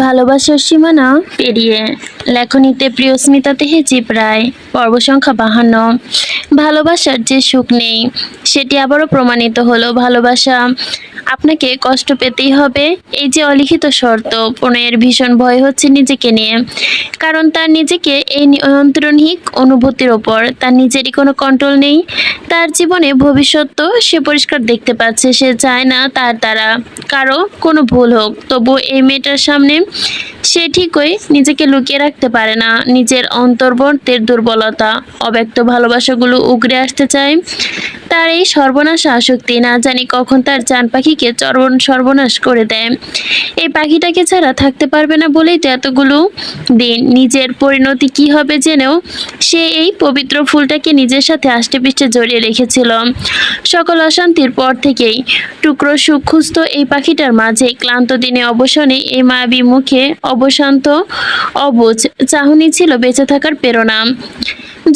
ভালোবাসার সীমানা পেরিয়ে লেখনীতে প্রিয় স্মিতা তেহেজি প্রায় পর্ব সংখ্যা 52। ভালোবাসার যে সুখ নেই সেটি আবারও প্রমাণিত হলো। ভালোবাসা আপনাকে কষ্ট পেতেই হবে, এই যে অলিখিত শর্ত। প্রণয়ের ভীষণ ভয় হচ্ছে নিজেকে নিয়ে, কারণ তার নিজেকে এই নিয়ন্ত্রণহীন অনুভূতির ওপর তার নিজেরই কোনো কন্ট্রোল নেই। তার জীবনে ভবিষ্যৎ তো সে পরিষ্কার দেখতে পাচ্ছে, সে চায় না তার দ্বারা কারো কোনো ভুল হোক। তবু এই মেয়েটার সামনে সে ঠিকই নিজেকে লুকিয়ে রাখতে পারে না। নিজের অন্তর্বর্তের দুর্বলতা, অব্যক্ত ভালোবাসাগুলো উগরে আসতে চায়। তার এই সর্বনাশা আসক্তি না জানি কখন তার চান পাখিকে সর্বনাশ করে দেয়। এই পাখিটাকে ছাড়া থাকতে পারবে না বলেই তো এতগুলো দিন নিজের পরিণতি কি হবে জেনেও সে এই পবিত্র ফুলটাকে নিজের সাথে আষ্টেপৃষ্ঠে জড়িয়ে রেখেছিল। সকল অশান্তির পর থেকেই টুকরো সুখ খুঁজত এই পাখিটার মাঝে। ক্লান্ত দিনে অবসানে এই মায়াবী মুখে অবশান্ত অবুঝ চাহনি ছিল বেঁচে থাকার প্রেরণা।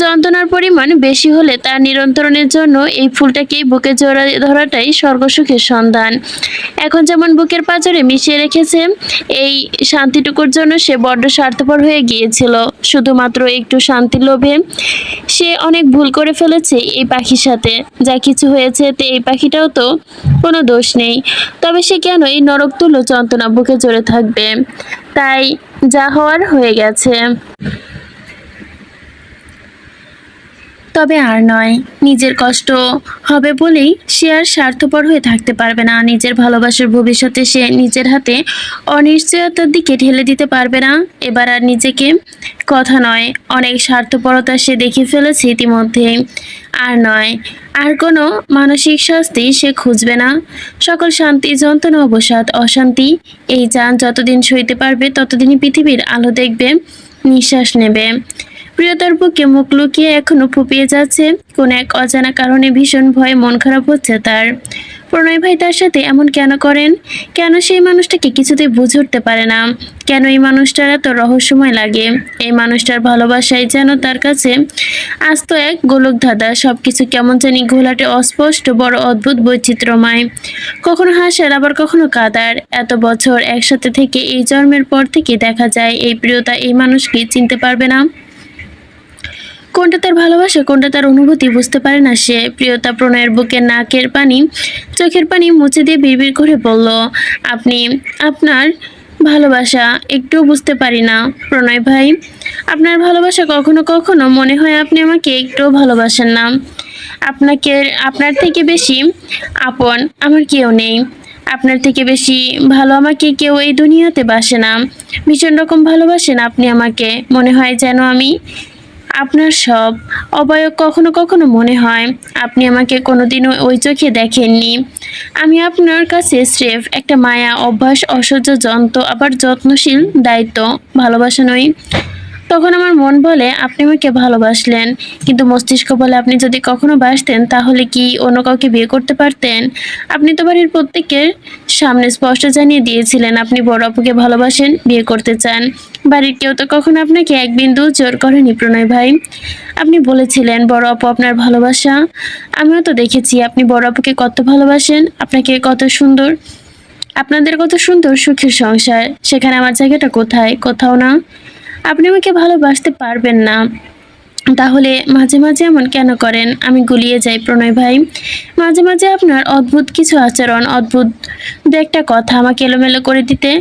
যন্ত্রণার পরিমাণ বেশি হলে তার নিরন্তরণের জন্য এই ফুলটাকেই বুকে ধরাটাই স্বর্গসুখের সন্ধান। এখন যেমন বুকের পাঁজরে মিশিয়ে রেখেছে, এই শান্তিটুকুর জন্য সে বড্ড স্বার্থপর হয়ে গিয়েছিল। শুধুমাত্র একটু শান্তির লোভে সে অনেক ভুল করে ফেলেছে এই পাখির সাথে। যা কিছু হয়েছে তে এই পাখিটাও তো কোনো দোষ নেই, তবে সে কেন এই নরক তুল্য যন্ত্রণা বুকে জড়ে থাকবে? তাই যা হওয়ার হয়ে গেছে। তবে আর নয়, নিজের কষ্ট হবে বলেই সে আর স্বার্থপর হয়ে থাকতে পারবে না। নিজের ভালোবাসার ভবিষ্যতে সে নিজের হাতে অনিশ্চয়তার দিকে ঠেলে দিতে পারবে না। এবার আর নিজেকে কথা নয়, অনেক স্বার্থপরতা সে দেখে ফেলেছে ইতিমধ্যেই। আর নয়, আর কোনো মানসিক শাস্তি সে খুঁজবে না। সকল শান্তি, যন্ত্রণা, অবসাদ, অশান্তি এই জান যতদিন সইতে পারবে ততদিনই পৃথিবীর আলো দেখবে, নিঃশ্বাস নেবে। প্রিয়তার বুকে মুখ লুকিয়ে এখনো ফুপিয়ে যাচ্ছে কোন এক অজানা কারণে। ভীষণ ভয়ে মন খারাপ হচ্ছে তার। প্রণয় ভাই তার সাথে এমন কেন করেন? কেন সেই মানুষটাকে কিছুতেই বুঝে উঠতে পারে না? কেন এই মানুষটার এত রহস্যময় লাগে? এই মানুষটার ভালোবাসায় যেন তার কাছে আস্ত এক গোলক ধাঁধা। সবকিছু কেমন জানি ঘোলাটে, অস্পষ্ট, বড় অদ্ভুত, বৈচিত্র্যময়। কখনো হাসার, আবার কখনো কাঁদার। এত বছর একসাথে থেকে এই জন্মের পর থেকে দেখা যায় এই প্রিয়তা এই মানুষকে চিনতে পারবে না। কোনটা তার ভালোবাসা, কোনটা তার অনুভূতি বুঝতে পারে না সে। প্রিয়তা প্রণয়ের বুকে নাকের পানি, চোখের পানি মুছে দিয়ে বিড়বিড় করে বলল, আপনি, আপনার ভালোবাসা একটুও বুঝতে পারি না প্রণয় ভাই। আপনার ভালোবাসা কখনো কখনো মনে হয় আপনি আমাকে একটুও ভালোবাসেন না। আপনার থেকে বেশি আপন আমার কেউ নেই। আপনার থেকে বেশি ভালো আমাকে কেউ এই দুনিয়াতে বাসে না। ভীষণ রকম ভালোবাসেন আপনি আমাকে। মনে হয় যেন আমি আপনার সব অবয়ব। কখনো কখনো মনে হয় আপনি আমাকে কোনোদিনও ওই চোখে দেখেননি। আমি আপনার কাছে স্রেফ একটা মায়া, অভ্যাস, অসহ্য যন্ত্র, আবার যত্নশীল দায়িত্ব, ভালোবাসা নই। তখন আমার মন বলে আপনি আমাকে ভালোবাসলেন, কিন্তু মস্তিষ্ক বলে আপনি যদি কখনো বাসতেন তাহলে কি অন্য কাউকে বিয়ে করতে পারতেন? আপনি তো বাড়ির প্রত্যেকের সামনে স্পষ্ট জানিয়ে দিয়েছিলেন আপনি বড় আপুকে ভালোবাসেন, বিয়ে করতে চান। বাড়ির কেউ তো কখনো আপনাকে এক বিন্দু জোর করেনি প্রণয় ভাই। আপনি বলেছিলেন বড় আপু আপনার ভালোবাসা। আমিও তো দেখেছি আপনি বড় আপুকে কত ভালোবাসেন, আপনাকে কত সুন্দর, আপনাদের কত সুন্দর সুখের সংসার। সেখানে আমার জায়গাটা কোথায়? কোথাও না। আপনি আমাকে ভালোবাসতে পারবেন না, তাহলে মাঝে মাঝে এমন কেন করেন? আমি গুলিয়ে যাই প্রণয় ভাই। মাঝে মাঝে আপনার অদ্ভুত কিছু আচরণ, অদ্ভুত দু একটা কথা আমাকে এলোমেলো করে দিতে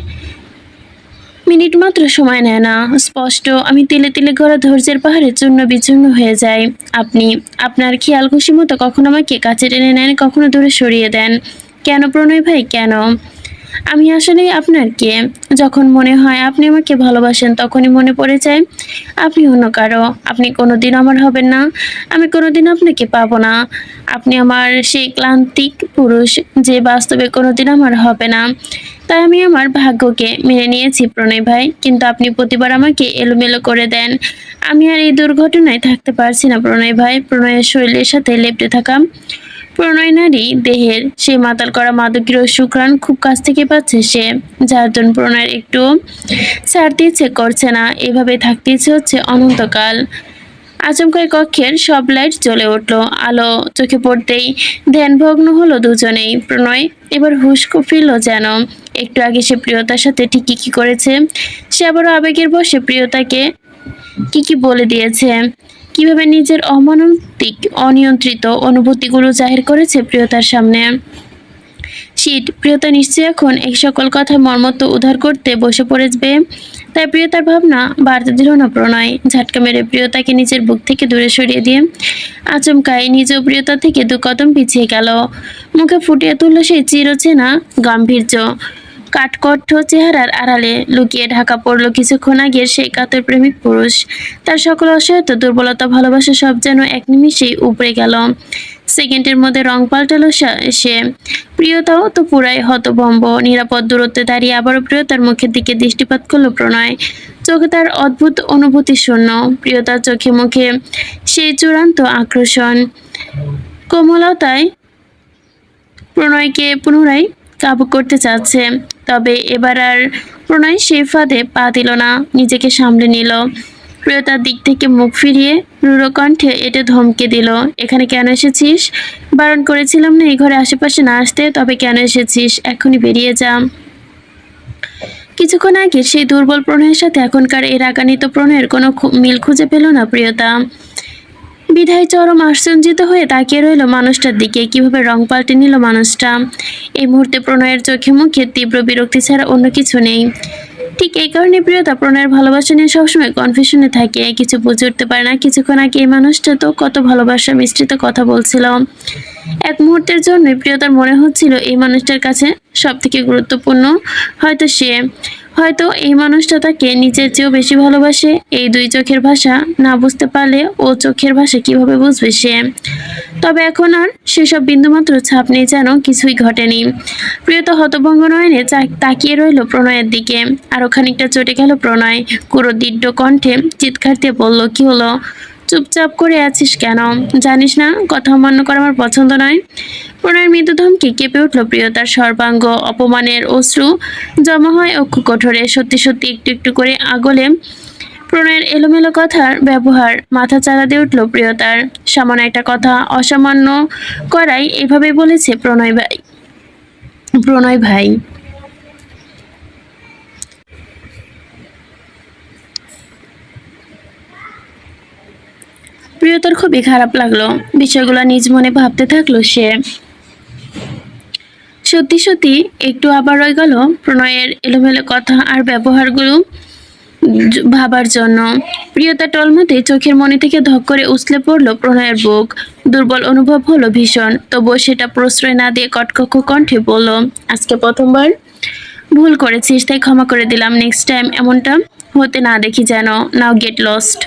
মিনিট মাত্র সময় নেয় না। স্পষ্ট আমি তিলে তিলে গড়া ধৈর্যের পাহাড়ে চূর্ণ বিচূর্ণ হয়ে যায়। আপনি আপনার খেয়াল খুশি মতো কখনো আমাকে কাছে টেনে নেন, কখনো দূরে সরিয়ে দেন। কেন প্রণয় ভাই, কেন? আমি আসলে আপনার কে? যখন মনে হয় আপনি আমাকে ভালোবাসেন তখনই মনে পড়ে যায় আপনি অন্য কারো। আপনি কোনোদিন আমার হবেন না, আমি কোনোদিন আপনাকে পাবো না। আপনি আমার সেই ক্লান্তিক পুরুষ যে বাস্তবে কোনোদিন আমার হবে না। তাই আমি আমার ভাগ্যকে মেনে নিয়েছি প্রণয় ভাই, কিন্তু আপনি প্রতিবার আমাকে এলোমেলো করে দেন। আমি আর এই দুর্ঘটনায় থাকতে পারছি না প্রণয় ভাই। প্রণয়ের শরীরের সাথে লেপ্টে থাকা প্রণয় নারী দেহের সেই মাতাল করা মাদকীয় সুঘ্রাণ খুব কাছ থেকে পাচ্ছে সে, যার জন্য প্রণয়ের একটু ছাড়তে ইচ্ছে করছে না। এভাবে থাকতে ইচ্ছে হচ্ছে অনন্তকাল। আচমকাই কক্ষের সব লাইট জ্বলে উঠল। আলো চোখে পড়তেই ধ্যানভগ্ন হলো দুজনেই। প্রণয় এবার হুঁশ ফিরল যেন। একটু আগে সে প্রিয়তার সাথে ঠিক কি করেছে, সে আবারও আবেগের বশে প্রিয়তাকে কি বলে দিয়েছে, কিভাবে নিজের অনিয়ন্ত্রিত অনুভূতিগুলো জাহির করেছে প্রিয়তার সামনে। প্রিয়তা নিশ্চয়ই এখন এই সকল কথা মর্মত্ব উদ্ধার করতে বসে পড়েছে। তাই প্রিয়তার ভাবনা বাড়তে দিল না প্রণয়। ঝাটকা মেরে প্রিয়তাকে নিজের বুক থেকে দূরে সরিয়ে দিয়ে আচমকাই নিজেও প্রিয়তা থেকে 2 কদম পিছিয়ে গেল। মুখে ফুটিয়ে তুলল সেই চিরচেনা গাম্ভীর্য। কাঠকট্ট চেহারার আড়ালে লুকিয়ে ঢাকা পড়ল কিছুক্ষণ আগের সেই কাতর প্রেমিক পুরুষ। তার সকল অসহায়ত্ব, দুর্বলতা, ভালোবাসা সব যেন এক নিমিষেই উপড়ে গেল। সেকেন্ডের মধ্যে রং পাল্টালো সে। প্রিয়তাও তো পুরাই হতভম্ব। নিরাপদ দূরত্বে দাঁড়িয়ে আবারও প্রিয়তার মুখের দিকে দৃষ্টিপাত করলো প্রণয়। চোখে তার অদ্ভুত অনুভূতি শূন্য। প্রিয়তার চোখে মুখে সেই চূড়ান্ত আকর্ষণ। কোমলতায় প্রণয়কে পুনরায় কাবু করতে চাচ্ছে। তবে এবার আর প্রণয় সেই ফাঁদে পা দিল না, নিজেকে সামলে নিল। প্রিয়তার দিক থেকে মুখ ফিরিয়ে রূঢ় কণ্ঠে এটা ধমকে দিল, এখানে কেন এসেছিস? বারণ করেছিলাম না এই ঘরে আশেপাশে না আসতে, তবে কেন এসেছিস? এখনই বেরিয়ে যা। কিছুক্ষণ আগে সেই দুর্বল প্রণয়ের সাথে এখনকার এই রাগান্বিত প্রণয়ের কোনো মিল খুঁজে পেল না প্রিয়তা। বিধায় চরম আশ্চর্যিত হয়ে তাকিয়ে রইল মানুষটার দিকে। কিভাবে রং পাল্টে নিল মানুষটা। এই মুহূর্তে প্রণয়ের চোখে মুখে তীব্র বিরক্তি ছাড়া অন্য কিছু নেই। ঠিক এই কারণে প্রিয়তা প্রণয়ের ভালোবাসা নিয়ে সবসময় কনফিউশনে থাকে, কিছু বুঝে উঠতে পারে না। কিছুক্ষণ আগে এই মানুষটা তো কত ভালোবাসা মিশ্রিত কথা বলছিল। এক মুহূর্তের জন্য প্রিয়তার মনে হচ্ছিল এই মানুষটার কাছে সব থেকে গুরুত্বপূর্ণ হয়তো এই মানুষটা তাকে নিজের চেয়েও বেশি ভালোবাসে। এই 2 চোখের ভাষা না বুঝতে পারলে ও চোখের ভাষা কিভাবে বুঝবে সে? তবে এখন আর সেসব বিন্দুমাত্র ছাপ নেই, যেন কিছুই ঘটেনি। প্রিয়তা হতভম্ব নয়নে তাকিয়ে রইল প্রণয়ের দিকে। আরো খানিকটা চটে গেল প্রণয়। পুরো দৃঢ় কণ্ঠে চিৎকার দিয়ে বলল, কি হলো? চুপচাপ করে আছিস কেন? জানিস না কথা অমান্য করা আমার পছন্দ নয়? প্রণয়ের মৃদু ধমকে কেঁপে উঠল প্রিয়তার সর্বাঙ্গ। অপমানের অশ্রু জমা হয় অক্ষু কোঠরে। সত্যি সত্যি একটু একটু করে আগলে প্রণয়ের এলোমেলো কথার ব্যবহার মাথা চাড়া দিয়ে উঠল প্রিয়তার। সামান্য একটা কথা অসামান্য করাই এভাবে বলেছে প্রণয় ভাই। প্রিয়তার খুবই খারাপ লাগলো। বিষয়গুলো নিজ মনে ভাবতে থাকলো সে। সত্যি সত্যি একটু আবার রয়ে গেল প্রণয়ের এলোমেলো কথা আর ব্যবহারগুলো ভাবার জন্য। প্রিয়তা টলমতে চোখের মনি থেকে ধক করে উছলে পড়লো প্রণয়ের বুক। দুর্বল অনুভব হলো ভীষণ। তবুও সেটা প্রশ্রয় না দিয়ে কটকক্ষ কণ্ঠে বলল, আজকে প্রথমবার ভুল করেছিস, তাই ক্ষমা করে দিলাম। নেক্সট টাইম এমনটা হতে না দেখি যেন। নাও গেট লস্ট।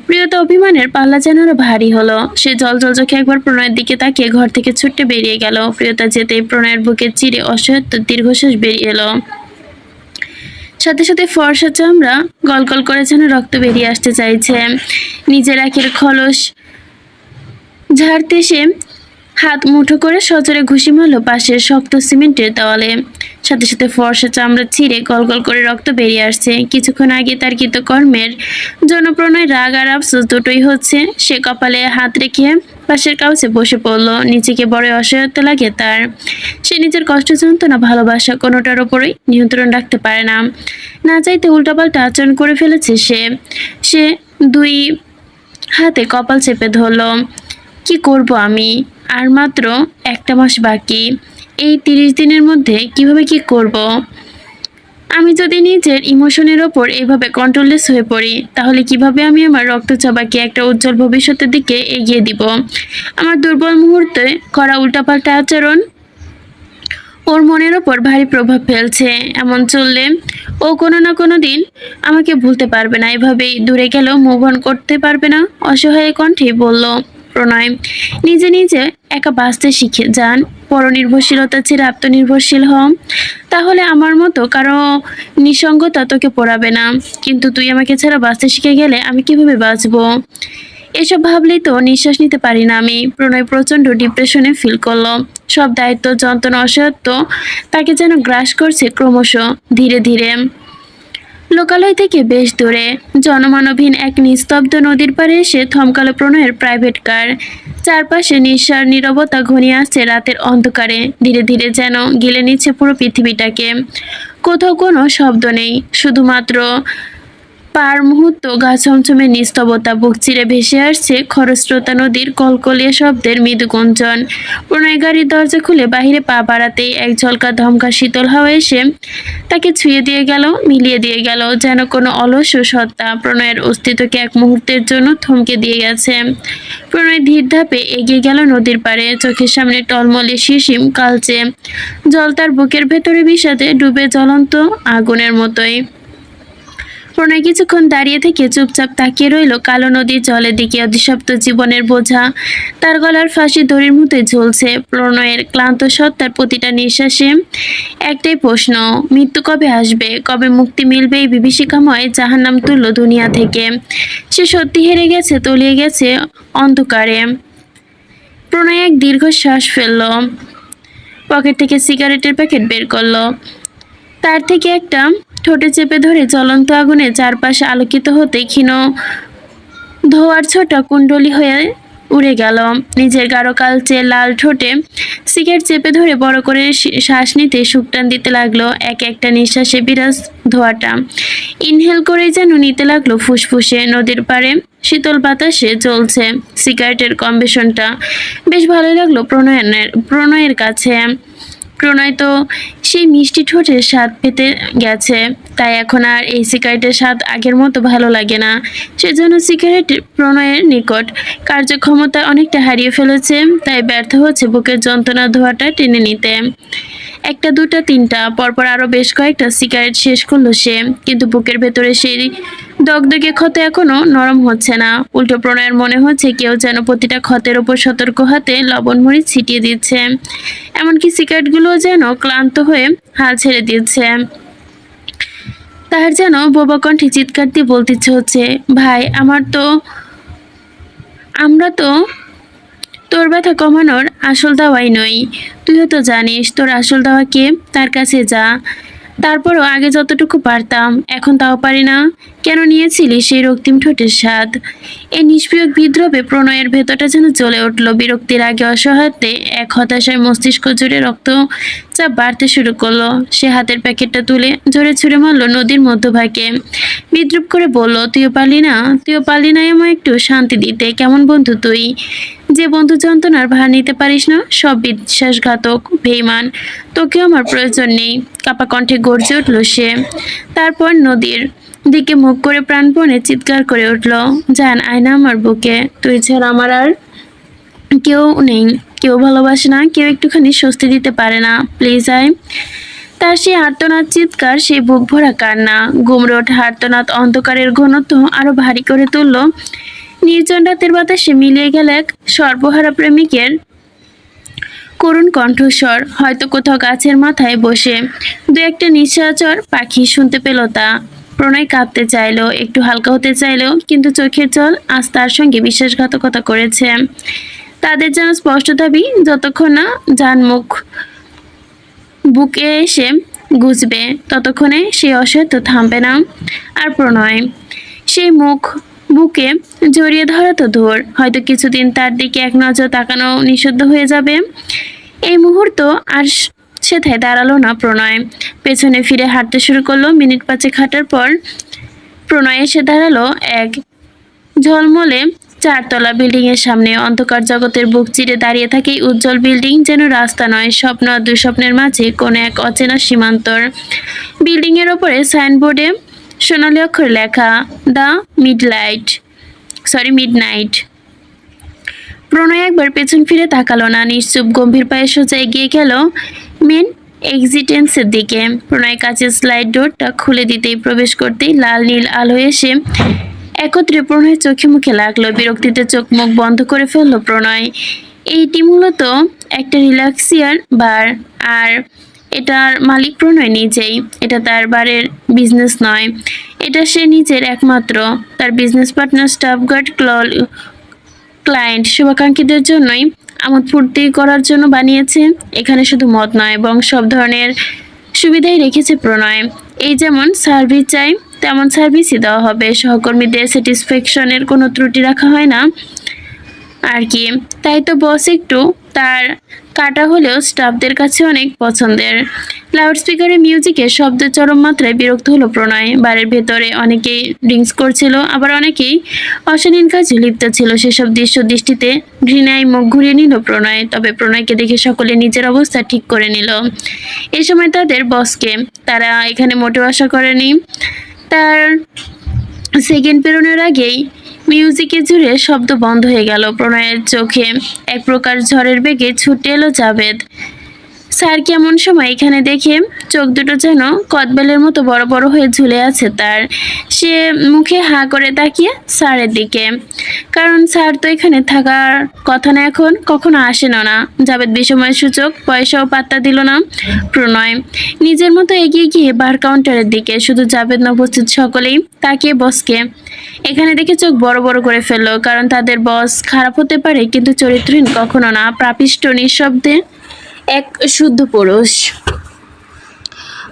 প্রিয়তা অভিমানের পাল্লা যেন আরো ভারী হলো। সে জল চোখে একবার প্রণয়ের দিকে তাকিয়ে ঘর থেকে ছুটে বেরিয়ে গেল। প্রিয়তা যেতেই প্রণয়ের বুকে চিরে অসহায়ত্ব দীর্ঘশ্বাস বেরিয়ে এলো। সাথে সাথে ফর্সা চামড়া গলগল করে যেন রক্ত বেরিয়ে আসতে চাইছে। নিজের আখের খলস ঝাড়তে সে হাত মুঠো করে সজোরে ঘুষি মারল পাশের শক্ত সিমেন্টের দেওয়ালে। সাথে সাথে ফর্সা চামড়া ছিঁড়ে গলগল করে রক্ত বেরিয়ে আসছে। কিছুক্ষণ আগে তার কৃতকর্মের জন্য প্রণয় রাগ আর আফসোস দুটোই হচ্ছে। সে কপালে হাত রেখে পাশের কাউচে বসে পড়ল। নিজেকে বড় অসহায়ত্ব লাগে তার। সে নিজের কষ্ট, যন্ত্রণা, ভালোবাসা কোনোটার ওপরই নিয়ন্ত্রণ রাখতে পারে না। না চাইতে উল্টাপাল্টা আচরণ করে ফেলেছে সে 2 হাতে কপাল চেপে ধরল। কি করব আমি? আর মাত্র 1 মাস বাকি। এই 30 দিনের মধ্যে কিভাবে কি করব? আমি যদি নিজের ইমোশনের ওপর এভাবে কন্ট্রোললেস হয়ে পড়ি, তাহলে কিভাবে আমি আমার রক্তচাবাকে একটা উজ্জ্বল ভবিষ্যতের দিকে এগিয়ে দিব? আমার দুর্বল মুহূর্তে করা উল্টাপাল্টা আচরণ ওর মনের ওপর ভারী প্রভাব ফেলছে। এমন চললে ও কোনো না কোনো দিন আমাকে ভুলতে পারবে না। এভাবেই দূরে গেলেও মুভ অন করতে পারবে না। অসহায় কণ্ঠে বলল প্রণয়। নিজে একা বাঁচতে শিখে যান। পরনির্ভরশীলতা ছেড়ে আত্মনির্ভরশীল হও। তাহলে আমার মতো কারো নিঃসঙ্গতা তোকে পোড়াবে না। কিন্তু তুই আমাকে ছাড়া বাঁচতে শিখে গেলে আমি কিভাবে বাঁচবো? এসব ভাবলেই তো নিঃশ্বাস নিতে পারি না আমি। প্রণয় প্রচণ্ড ডিপ্রেশনে ফিল করলো। সব দায়িত্ব, যন্ত্রণা, অসহায়ত্ব তাকে যেন গ্রাস করছে ক্রমশ, ধীরে ধীরে। লোকালয় থেকে বেশ দূরে জনমানবহীন এক নিস্তব্ধ নদীর পাড়ে এসে থমকালো প্রণয়ের প্রাইভেট কার। চারপাশে নিঃসার নীরবতা ঘনিয়ে আসছে রাতের অন্ধকারে, ধীরে ধীরে যেন গিলে নিচ্ছে পুরো পৃথিবীটাকে। কোথাও কোনো শব্দ নেই, শুধুমাত্র পার মুহূর্ত গা ছমছমে নিস্তবতা। বুক চিরে ভেসে আসছে খরস্রোতা নদীর কলকলিয়ে শব্দের মৃদু গুঞ্জন। প্রণয় গাড়ির দরজা খুলে বাহিরে পা বাড়াতেই এক ঝলকা ধমকা শীতল হাওয়া এসে তাকে ছুঁয়ে দিয়ে গেল, মিলিয়ে দিয়ে গেল যেন কোনো অলস সত্তা প্রণয়ের অস্তিত্বকে এক মুহূর্তের জন্য থমকে দিয়ে গেছে। প্রণয় ধীর ধাপে এগিয়ে গেল নদীর পাড়ে, চোখের সামনে টলমলে শিশিম কালচে জল তার বুকের ভেতরে বিষাদে ডুবে জ্বলন্ত আগুনের মতোই। প্রণয় কিছুক্ষণ দাঁড়িয়ে থেকে চুপচাপ তাকিয়ে রইল কালো নদীর জলের দিকে। অধিশপ্ত জীবনের বোঝা তার গলার ফাঁসি দড়ির মতোই ঝুলছে। প্রণয়ের ক্লান্ত সত্তার প্রতিটা নিঃশ্বাসে একটাই প্রশ্ন, মৃত্যু কবে আসবে, কবে মুক্তি মিলবে এই বিভীষিকাময় জাহান্নাম তুল্য দুনিয়া থেকে। সে সত্যি হেরে গেছে, তলিয়ে গেছে অন্ধকারে। প্রণয় এক দীর্ঘ শ্বাস ফেলল, পকেট থেকে সিগারেটের প্যাকেট বের করলো, তার থেকে একটা ঠোঁটে চেপে ধরে জ্বলন্ত আগুনে চারপাশে আলোকিত হতে ক্ষীণ ধোঁয়ার ছোটা কুণ্ডলী হয়ে উড়ে গেল। নিজের গাঢ় কালচে লাল ঠোঁটে সিগারেট চেপে ধরে বড় করে শ্বাস নিতে সুকটান দিতে লাগলো। এক একটা নিঃশ্বাসে বিরাজ ধোঁয়াটা ইনহেল করেই যেন নিতে লাগলো ফুসফুসে। নদীর পাড়ে শীতল বাতাসে জ্বলছে সিগারেটের কম্বেশনটা বেশ ভালোই লাগলো প্রণয়ের কাছে। প্রণয় তো সেই মিষ্টি ঠোঁটের স্বাদ পেতে গেছে, তাই এখন আর এই সিগারেটের স্বাদ আগের মতো ভালো লাগে না। সেজন্য সিগারেট প্রণয়ের নিকট কার্যক্ষমতা অনেকটা হারিয়ে ফেলেছে, তাই ব্যর্থ হচ্ছে বুকের যন্ত্রণা ধোঁয়াটা টেনে নিতে। একটা, দুটা, তিনটা পরপর আরও বেশ কয়েকটা সিগারেট শেষ করলো সে, কিন্তু বুকের ভেতরে সেই দগদগে ক্ষত এখনো নরম হচ্ছে না। উল্টো প্রণয়ের মনে হচ্ছে কেউ যেন প্রতিটা ক্ষতের ওপর সতর্ক হাতে লবণ মরিচ ছিটিয়ে দিচ্ছে। এমনকি সিগারেটগুলো যেন ক্লান্ত হয়ে হাল ছেড়ে দিচ্ছে। তার যেন বোবা কণ্ঠে চিৎকার দিয়ে বলতে ইচ্ছে হচ্ছে, ভাই আমরা তো তোর ব্যথা কমানোর আসল দাওয়াই নই। তুইও তো জানিস তোর আসল দাওয়া কে, তার কাছে যা। তারপরও আগে যতটুকু পারতাম এখন তাও পারি না। কেন নিয়েছিলি সেই রক্তিম ঠোঁটের স্বাদ? এই নিষ্প্রিয় বিদ্রোহে প্রণয়ের ভেতরটা যেন জ্বলে উঠল। বিরক্তির আগে অসহায়তে এক হতাশায় মস্তিষ্ক জুড়ে রক্তচাপ বাড়তে শুরু করলো। সে হাতের প্যাকেটটা তুলে জোরে ছুঁড়ে মারল নদীর মধ্যভাগে। বিদ্রুপ করে বলল, তুইও পারলি না আমায় একটু শান্তি দিতে? কেমন বন্ধু তুই, যে বন্ধু যন্ত্রণার ভার নিতে পারিস না? সব বিশ্বাসঘাতক, বেঈমান। তোকেও আমার প্রয়োজন নেই। কাপা কণ্ঠে গর্জে উঠল সে। তারপর নদীর দিকে মুখ করে প্রাণপণে চিৎকার করে উঠল, জান আয়না আমার বুকে, তুই ছাড়া আমার আর কেউ নেই, কেউ ভালোবাসে না, কেউ একটুখানি স্বস্তি দিতে পারে না, প্লিজ আয়। তার সেই আর্তনাদ চিৎকার, সেই বুক ভরা কান্না, গুমড়ে ওঠা আর্তনাদ অন্ধকারের ঘনত্ব আরো ভারী করে তুলল। নির্জন রাতের বাতাসে মিলিয়ে গেল এক সর্বহারা প্রেমিকের করুণ কণ্ঠস্বর। হয়তো কোথাও গাছের মাথায় বসে দু একটা নিশাচর পাখি শুনতে পেল তা। প্রণয় কাঁদতে চাইলো, একটু হালকা হতে চাইলো, কিন্তু চোখের জল আজ তার সঙ্গে বিশ্বাসঘাতকতা করেছে। তাদের যেন স্পষ্ট দাবি, যতক্ষণ না জান মুখ বুকে এসে গুজবে ততক্ষণে সেই অসহায়ত্ব থামবে না। আর প্রণয় সেই মুখ বুকে জড়িয়ে ধরা তো দূর, হয়তো কিছুদিন তার দিকে এক নজর তাকানো নিষিদ্ধ হয়ে যাবে। এই মুহূর্ত আর সেথায় দাঁড়ালো না প্রণয়, পেছনে ফিরে হাঁটতে শুরু করলো। মিনিট পাঁচেক হাঁটার পর প্রণয় এসে দাঁড়ালো এক ঝলমলে চারতলা বিল্ডিং এর সামনে। অন্ধকার জগতের বুক চিরে দাঁড়িয়ে থাকে উজ্জ্বল বিল্ডিং, যেন রাস্তা নয়, স্বপ্ন আর দুঃস্বপ্নের মাঝে কোন এক অচেনা সীমান্তর। বিল্ডিং এর ওপরে সাইনবোর্ডে সোনালী অক্ষরে লেখা, দ্য মিডনাইট। প্রণয় একবার পেছন ফিরে তাকালো না, নিশ্চুপ গম্ভীর পায়ে সোজা এগিয়ে গেল মেন এক্সিটেন্সের দিকে। প্রণয় কাচের স্লাইড ডোরটা খুলে দিতেই, প্রবেশ করতেই লাল নীল আলো এসে একত্রে প্রণয়ের চোখে মুখে লাগলো। বিরক্তিতে চোখ মুখ বন্ধ করে ফেললো প্রণয়। এইটি মূলত একটা রিল্যাক্সিয়ার বার, আর এটার মালিক প্রণয় নিজেই। এটা তার বারের বিজনেস নয়, এটা সে নিজের একমাত্র, তার business partner, staff guard, client, শুভাকাঙ্ক্ষীদের জন্যই আমোদ ফুর্তি করার জন্য বানিয়েছে। এখানে শুধু মদ নয়, এবং সব ধরনের সুবিধাই রেখেছে প্রণয়। এই যেমন সার্ভিস চাই, তেমন সার্ভিসই দেওয়া হবে। সহকর্মীদের স্যাটিসফ্যাকশনের কোনো ত্রুটি রাখা হয় না আর কি। তাই তো বস একটু তার কাটা হলেও স্টাফদের কাছে অনেক পছন্দের। লাউডস্পিকারে মিউজিকের শব্দ চরম মাত্রায় বিরক্ত হলো প্রণয়। বাড়ির ভেতরে অনেকেই ড্রিঙ্কস করছিল, আবার অনেকেই অশালীন কাজে লিপ্ত ছিল। সেসব দৃষ্টিতে ঘৃণায় মুখ ঘুরিয়ে নিল প্রণয়। তবে প্রণয়কে দেখে সকলে নিজের অবস্থা ঠিক করে নিল। এ সময় তাদের বসকে তারা এখানে মোটেও আশা করেনি। তার সেকেন্ড পেরোনোর আগেই মিউজিকে জুড়ে শব্দ বন্ধ হয়ে গেল। প্রণয়ের চোখে এক প্রকার ঝড়ের বেগে ছুটে এলো জাভেদ। স্যার কেমন সময় এখানে দেখে চোখ দুটো যেন কদবেলের মতো বড় বড় হয়ে ঝুলে আছে তার। সে মুখে হা করে তাকিয়ে স্যারের দিকে, কারণ স্যার তো এখানে থাকার কথা না, এখন কখনো আসেন না। জাভেদ বিষময় সূচক পয়সাও পাত্তা দিল না। প্রণয় নিজের মতো এগিয়ে গিয়ে বার কাউন্টারের দিকে। শুধু জাভেদ না, উপস্থিত সকলেই তাকিয়ে বসকে এখানে দেখে চোখ বড় বড় করে ফেললো। কারণ তাদের বস খারাপ হতে পারে, কিন্তু চরিত্রহীন কখনো না। পাপিষ্ঠ, নিঃশব্দে এক শুদ্ধ পুরুষ।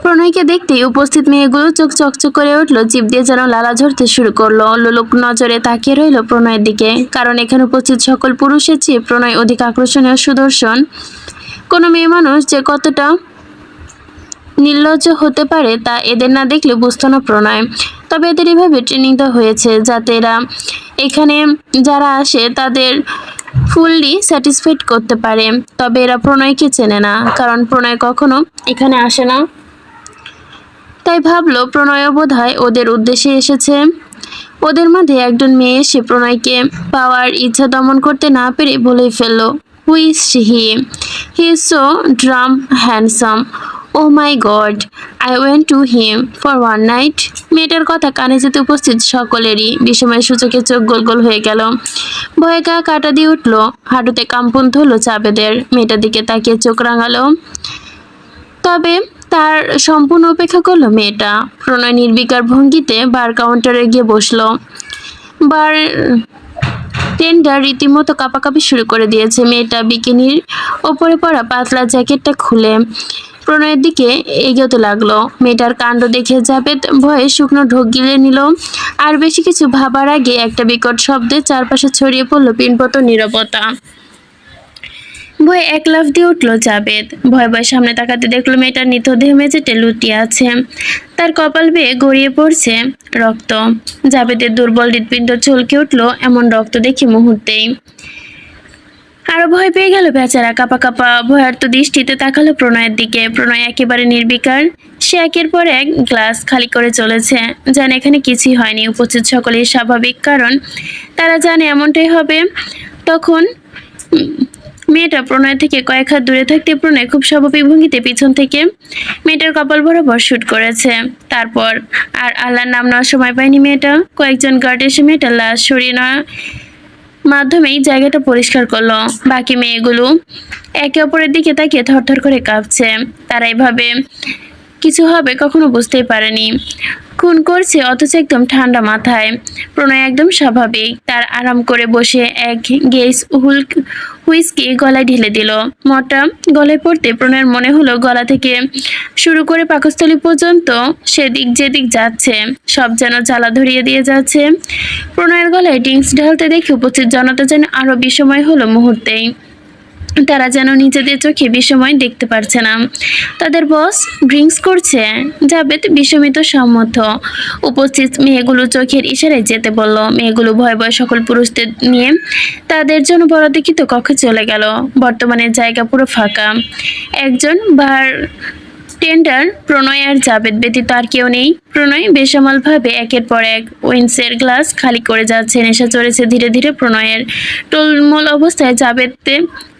প্রণয়কে দেখতেই উপস্থিত মেয়েগুলো চোখ চকচক করে উঠলো, জিভ দিয়ে যেন লালা ঝরতে শুরু করলো। লোলুপ নজরে তাকিয়ে রইল প্রণয়ের দিকে, কারণ এখানে উপস্থিত সকল পুরুষের চেয়ে প্রণয় অধিক আকর্ষণীয়, সুদর্শন। কোনো মেয়ে মানুষ যে কতটা নির্লজ্জ হতে পারে তা এদের না দেখলে বুঝতো না প্রণয়। তবে এদের এভাবে ট্রেনিং দেওয়া হয়েছে যাতে এরা এখানে যারা আসে তাদের ফুললি স্যাটিসফাইড করতে পারে। তবে এরা প্রণয়কে চেনে না, কারণ প্রণয় কখনো এখানে আসে না। তাই ভাবলো প্রণয়ও বোধহয় ওদের উদ্দেশ্যে এসেছে। ওদের মধ্যে একজন মেয়ে এসে প্রণয়কে পাওয়ার ইচ্ছা দমন করতে না পেরে বলেই ফেললো, who is he? He is so damn handsome. Oh my God, I went to him for one night. মেয়েটার কথা কানে যেতে উপস্থিত সকলেরই বিষময় সূচকে চোখ গোল গোল হয়ে গেল। ভয়ে গা কাটা দিয়ে উঠল, হাঁটুতে কাম্পন ধরল জাবেদের। মেয়েটার দিকে তাকিয়ে চোখ রাঙালো, তবে তার সম্পূর্ণ উপেক্ষা করলো মেয়েটা। প্রণয় নির্বিকার ভঙ্গিতে বার কাউন্টারে গিয়ে বসলো। বার টেন্ডার রীতিমতো কাঁপাকাঁপি শুরু করে দিয়েছে। মেয়েটা বিকিনির ওপরে পরা পাতলা জ্যাকেটটা খুলে প্রণয়ের দিকে এগোতে লাগলো। মেয়েটার কাণ্ড দেখে জাভেদ ভয়ে শুকনো ঢোক গিলে নিল। আর বেশি কিছু ভাবার আগে একটা বিকট শব্দে চারপাশে ছড়িয়ে পড়লো পিনপত নীরবতা। ভয়ে এক লাফ দিয়ে উঠলো জাভেদ। ভয় ভয় সামনে তাকাতে দেখলো মেয়েটার নিথদেহ মেঝেতে লুটিয়ে আছে। তার কপাল বেয়ে গড়িয়ে পড়ছে রক্ত। জাভেদের দুর্বল হৃৎপিণ্ড চলকে উঠলো এমন রক্ত দেখে মুহূর্তেই। আরো ভয় পেয়ে গেল বেচারা। কাঁপা কাঁপা ভয়ার্ত দৃষ্টিতে তাকালো প্রণয়ের দিকে। প্রণয় একেবারে নির্বিকার। সে একের পর এক গ্লাস খালি করে চলেছে, যেন এখানে কিছুই হয়নি। উপস্থিত সকলেই স্বাভাবিক, কারণ তারা জানে এমনটাই হবে। তখন মেয়েটা প্রণয় থেকে কয়েক হাত দূরে থাকতে প্রণয় খুব স্বাভাবিক ভঙ্গিতে পিছন থেকে মেয়েটার কপাল বরাবর শুট করেছে। তারপর আর আল্লাহর নাম নেওয়ার সময় পায়নি মেয়েটা। কয়েকজন গার্ড এসে মেয়েটার লাশ সরিয়ে নেওয়ার মাধ্যমেই জায়গাটা পরিষ্কার করলো। বাকি মেয়েগুলো একে অপরের দিকে তাকিয়ে থরথর করে কাঁপছে। তারা এভাবে কিছু হবে কখনো বুঝতেই পারেনি। খুন করছে অথচ একদম ঠান্ডা মাথায়। প্রণয় একদম স্বাভাবিক। তার আরাম করে বসে এক গেস হুইস্কি গলায় ঢেলে দিল। মদটা গলায় পড়তে প্রণয়ের মনে হলো গলা থেকে শুরু করে পাকস্থলী পর্যন্ত সেদিক যেদিক যাচ্ছে সব যেন জ্বালা ধরিয়ে দিয়ে যাচ্ছে। প্রণয়ের গলায় ড্রিঙ্কস ঢালতে দেখে উপস্থিত জনতা যেন আরো বিষময় হলো মুহূর্তেই। তারা যেন নিজেদের চোখে বিষময় দেখতে পারছে না। তাদের বস ড্রিঙ্কস করছে। জাভেদ বিষমিত সম্মত। উপস্থিত মেয়েগুলো চোখের ইশারায় যেতে বলল। মেয়েগুলো ভয়ে ভয়ে সকল পুরুষদের নিয়ে তাদের জন্য বরাদ্দকৃত কক্ষে চলে গেল। বর্তমানে জায়গা পুরো ফাঁকা। একজন বার টেন্ডার প্রণয় আর জাভেদ ব্যতীত আর কেউ নেই। প্রণয় বেসামালভাবে একের পর এক উইন্সের গ্লাস খালি করে যাচ্ছে। নেশা চড়েছে ধীরে ধীরে প্রণয়ের। টোলমোল অবস্থায় জাভেদকে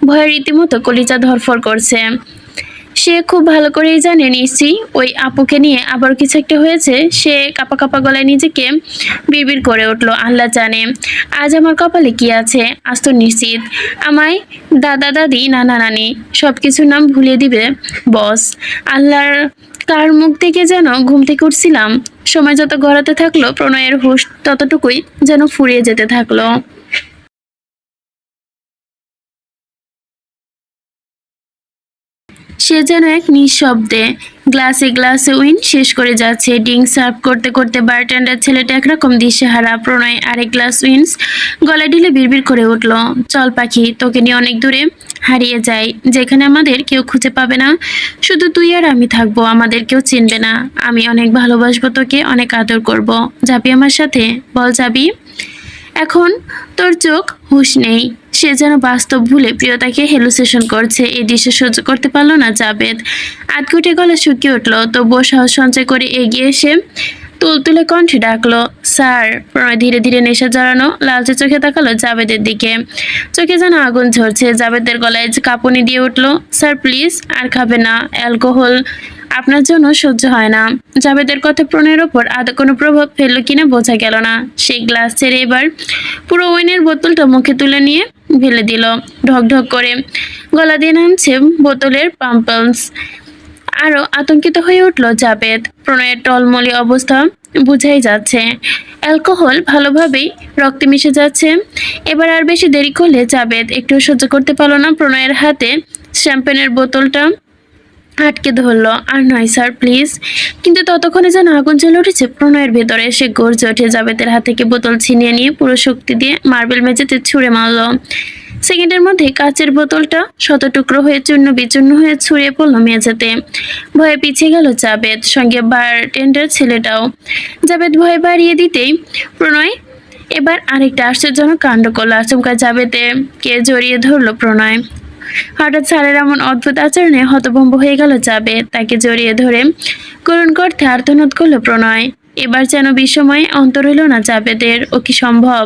ভয়ে রীতিমতো কলিজা ধরফর করছে। সে খুব ভালো করেই জানে নিশ্চয়ই ওই আপুকে নিয়ে আবার কিছু একটা হয়েছে। সে কাঁপা কাঁপা গলায় নিজেকে বিড়বিড় করে উঠল, আল্লাহ জানে আজ আমার কপালে কি আছে। আজ তো নিশ্চিত আমায় দাদা দাদি নানা নানি সবকিছুর নাম ভুলিয়ে দিবে বস। আল্লাহর কার মুখ থেকে যেন ঘুম থেকে উঠছিলাম। সময় যত গড়াতে থাকলো প্রণয়ের হুঁশ ততটুকুই যেন ফুরিয়ে যেতে থাকলো। সে যেন এক নিঃশব্দে গ্লাসে গ্লাসে উইন শেষ করে যাচ্ছে। ড্রিঙ্ক সার্ভ করতে করতে বারটেন্ডার ছেলেটা একরকম দিশেহারা। প্রণয় আরেক গ্লাস উইন্স গলায় ঢেলে বিড়বিড় করে উঠল, চল পাখি, তোকে নিয়ে অনেক দূরে হারিয়ে যাই, যেখানে আমাদের কেউ খুঁজে পাবে না, শুধু তুই আর আমি থাকবো, আমাদের কেউ চিনবে না। আমি অনেক ভালোবাসবো তোকে, অনেক আদর করব। যাবি আমার সাথে? বল যাবি? এখন তোর চোখ হুঁশ নেই। সে যেন বাস্তব ভুলে প্রিয়তাকে হেলুসিনেশন করছে। এই দৃশ্য সহ্য করতে পারল না জাবেদ। আধঘুটে গলা শুকিয়ে উঠল, তবুও সাহস সঞ্চয় করে এগিয়ে এসে তুলতুলে কণ্ঠে ডাকলো, স্যার। প্রণয় ধীরে ধীরে নেশা জড়ানো লালচে চোখে তাকালো জাবেদের দিকে। চোখে যেন আগুন ঝরছে। জাবেদের গলায় কাঁপুনি দিয়ে উঠলো, স্যার প্লিজ, আর খাবে না, অ্যালকোহল আপনার জন্য সহ্য হয় না। জাবেদের কথা প্রণয়ের ওপর আদৌ কোনো প্রভাব ফেললো কিনা বোঝা গেল না। সেই গ্লাস ছেড়ে এবার পুরো ওয়াইনের বোতলটা মুখে তুলে নিয়ে ফেলে দিল। ঢক ঢক করে গলা দিয়ে নামছে বোতলের পাম্পলস। আরো আতঙ্কিত হয়ে উঠল জাবেদ। প্রণয়ের টলমলি অবস্থা বুঝাই যাচ্ছে, অ্যালকোহল ভালোভাবেই রক্তে মিশে যাচ্ছে। এবার আর বেশি দেরি করলে জাবেদ একটু সহ্য করতে পারল না। প্রণয়ের হাতে শ্যাম্পেনের বোতলটা আটকে ধরলো, আর নয় স্যার প্লিজ। কিন্তু ততক্ষণে যেন আগুন জ্বলে উঠেছে প্রণয়ের ভেতরে। সে গর্জে ওঠে, জাবেদের হাত থেকে বোতল ছিনিয়ে নিয়ে পুরো শক্তি দিয়ে মার্বেল মেঝেতে ছুঁড়ে মারল। সেকেন্ডের মধ্যে কাচের বোতলটা শত টুকরো হয়ে চূর্ণ বিচূর্ণ হয়ে ছড়িয়ে পড়লো মেঝেতে। ভয়ে পিছিয়ে গেল জাবেদ, সঙ্গে বারটেন্ডার ছেলেটাও। জাবেদ ভয়ে বাড়িয়ে দিতেই প্রণয় এবার আরেকটা আশ্চর্যজনক কাণ্ড করলো। আচমকা জাবেদকে জড়িয়ে ধরলো প্রণয়। হঠাৎ স্যারের এমন অদ্ভুত আচরণে হতভম্ব হয়ে গেল জাবেদ। তাকে জড়িয়ে ধরে করুণ করতে আর্তনাদ করলো প্রণয়। এবার যেন বিস্ময়ে অন্তর হইল না জাবেদের। ও কি সম্ভব?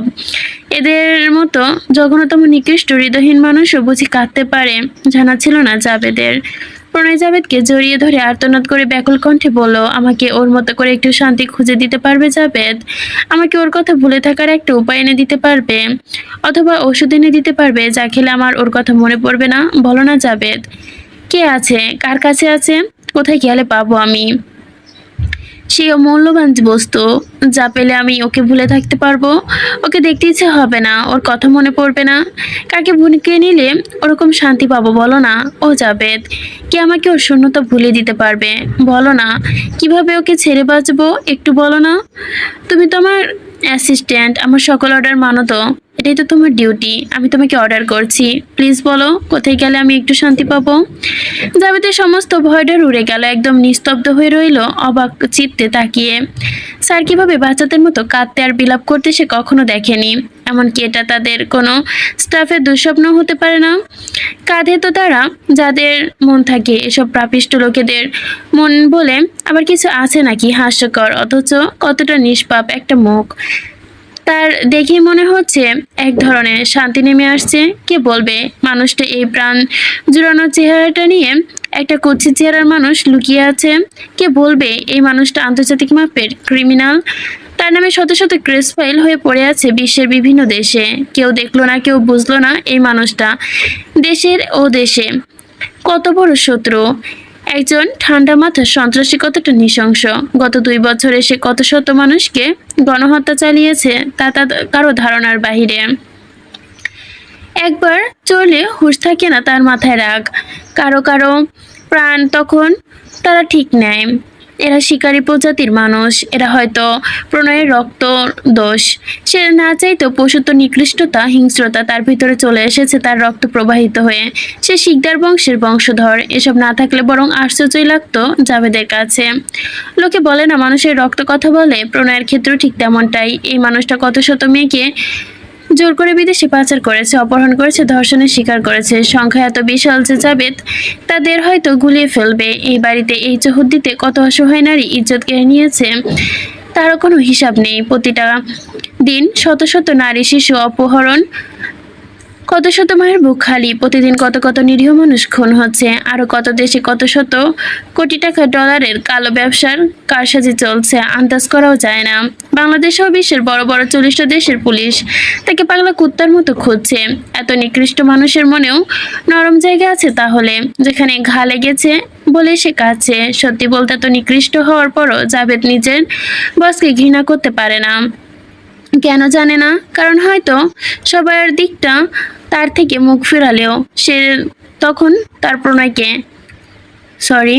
এদের মতো জঘন্যতম নিকৃষ্ট হৃদয়হীন মানুষও বুঝি কাঁদতে পারে, জানা ছিল না জাবেদের। প্রণয় জাবেদকে জড়িয়ে ধরে আর্তনাদ করে ব্যাকুল কণ্ঠে বলল, আমাকে ওর মতো করে একটু শান্তি খুঁজে দিতে পারবে জাবেদ? আমাকে ওর কথা ভুলে থাকার একটা উপায় এনে দিতে পারবে? অথবা ওষুধ এনে দিতে পারবে যা খেলে আমার ওর কথা মনে পড়বে না? বলো না জাবেদ, কে আছে, কার কাছে আছে, কোথায় গেলে পাবো আমি সেই অমূল্যবান বস্তু যা পেলে আমি ওকে ভুলে থাকতে পারবো? ওকে দেখতে ইচ্ছে হবে না, ওর কথা মনে পড়বে না। কাকে বুকে নিলে ওরকম শান্তি পাবো বলো না? ও জাবেদ, কে আমাকে ওর শূন্যতা ভুলে দিতে পারবে? বলো না, কিভাবে ওকে ছেড়ে বাঁচবো একটু বলো না? তুমি তো আমার অ্যাসিস্ট্যান্ট, আমার সকল অর্ডার মানো তো, এটাই তো তোমার ডিউটি। আমি তোমাকে অর্ডার করছি, প্লিজ বলো কোথায় গেলে আমি একটু শান্তি পাবো? জাবেদের সমস্ত ভয়ডর উড়ে গেল। একদম নিস্তব্ধ হয়ে রইল, অবাক চিত্তে তাকিয়ে। স্যার কিভাবে বাচ্চাদের মতো কাঁদতে আর বিলাপ করতে সে কখনো দেখেনি। এমনকি এটা তাদের কোনো স্টাফের দুঃস্বপ্ন হতে পারে না। কাঁধে তো তারা, যাদের মন থাকে এসব প্রাপিষ্ট লোকেদের মন বলে আবার কিছু আছে নাকি? হাস্যকর অথচ কতটা নিষ্পাপ একটা মুখ। তার দেখেই মনে হচ্ছে এক ধরনের শান্তি নেমে আসছে। কে বলবে মানুষটা এই প্রাণ জুড়ানো চেহারাটা নিয়ে একটা কুৎসিত চেহারার মানুষ লুকিয়ে আছে? কে বলবে এই মানুষটা আন্তর্জাতিক মাপের ক্রিমিনাল? তার নামে শত শত কেস ফাইল হয়ে পড়ে আছে বিশ্বের বিভিন্ন দেশে। কেউ দেখলো না, কেউ বুঝলো না এই মানুষটা দেশের ও দেশে কত বড় শত্রু। একজন ঠান্ডা মাথার সন্ত্রাসী কতটা নৃশংস। গত 2 বছরে সে কত শত মানুষকে গণহত্যা চালিয়েছে তা কারো ধারণার বাহিরে। একবার চলে হুঁশ থাকে না তার মাথায় রাগ। কারো কারো প্রাণ তখন তারা ঠিক নেয়। এরা শিকারী প্রজাতির মানুষ। এরা হয়তো প্রণয়ের রক্ত দোষ। সে না চাইতো পশুত্ব নিকৃষ্টতা হিংস্রতা তার ভিতরে চলে এসেছে তার রক্ত প্রবাহিত হয়ে। সে শিকদার বংশের বংশধর। এসব না থাকলে বরং আশ্চর্যই লাগতো জাবেদের কাছে। লোকে বলে না মানুষের রক্ত কথা বলে, প্রণয়ের ক্ষেত্রেও ঠিক তেমনটাই। এই মানুষটা কত শত মেয়েকে জোর করে বিদেশে পাচার করেছে, অপহরণ করেছে, ধর্ষণের শিকার করেছে। সংখ্যা এত বিশাল যে জাবেদ তাদের হয়তো গুলিয়ে ফেলবে। এই বাড়িতে এই চৌহদ্দিতে কত অসহায় নারী ইজ্জত কেড়ে নিয়েছে তারও কোনো হিসাব নেই। প্রতিটা দিন শত শত নারী শিশু অপহরণ, কত শত মায়ের বুক খালি। প্রতিদিন কত কত নিরীহ মানুষ খুন হচ্ছে। আরো কত দেশে কত শত কোটি টাকা ডলারের কালো ব্যবসার কারসাজি চলছে, আন্দাজ করাও যায় না। বাংলাদেশ সহ বিশ্বের বড় বড় 40টা দেশের পুলিশ তাকে পাগলা কুত্তার মতো খুঁজছে। এত নিকৃষ্ট মানুষের মনেও নরম জায়গা আছে তাহলে, যেখানে ঘা লেগেছে বলে সে কাছে। সত্যি বলতে এত নিকৃষ্ট হওয়ার পরও জাবেদ নিজের বসকে ঘৃণা করতে পারে না। কেন জানে না, কারণ হয়তো সবার দিকটা তার থেকে মুখ ফেরালেও সে তখন তার প্রণয়কে সরি।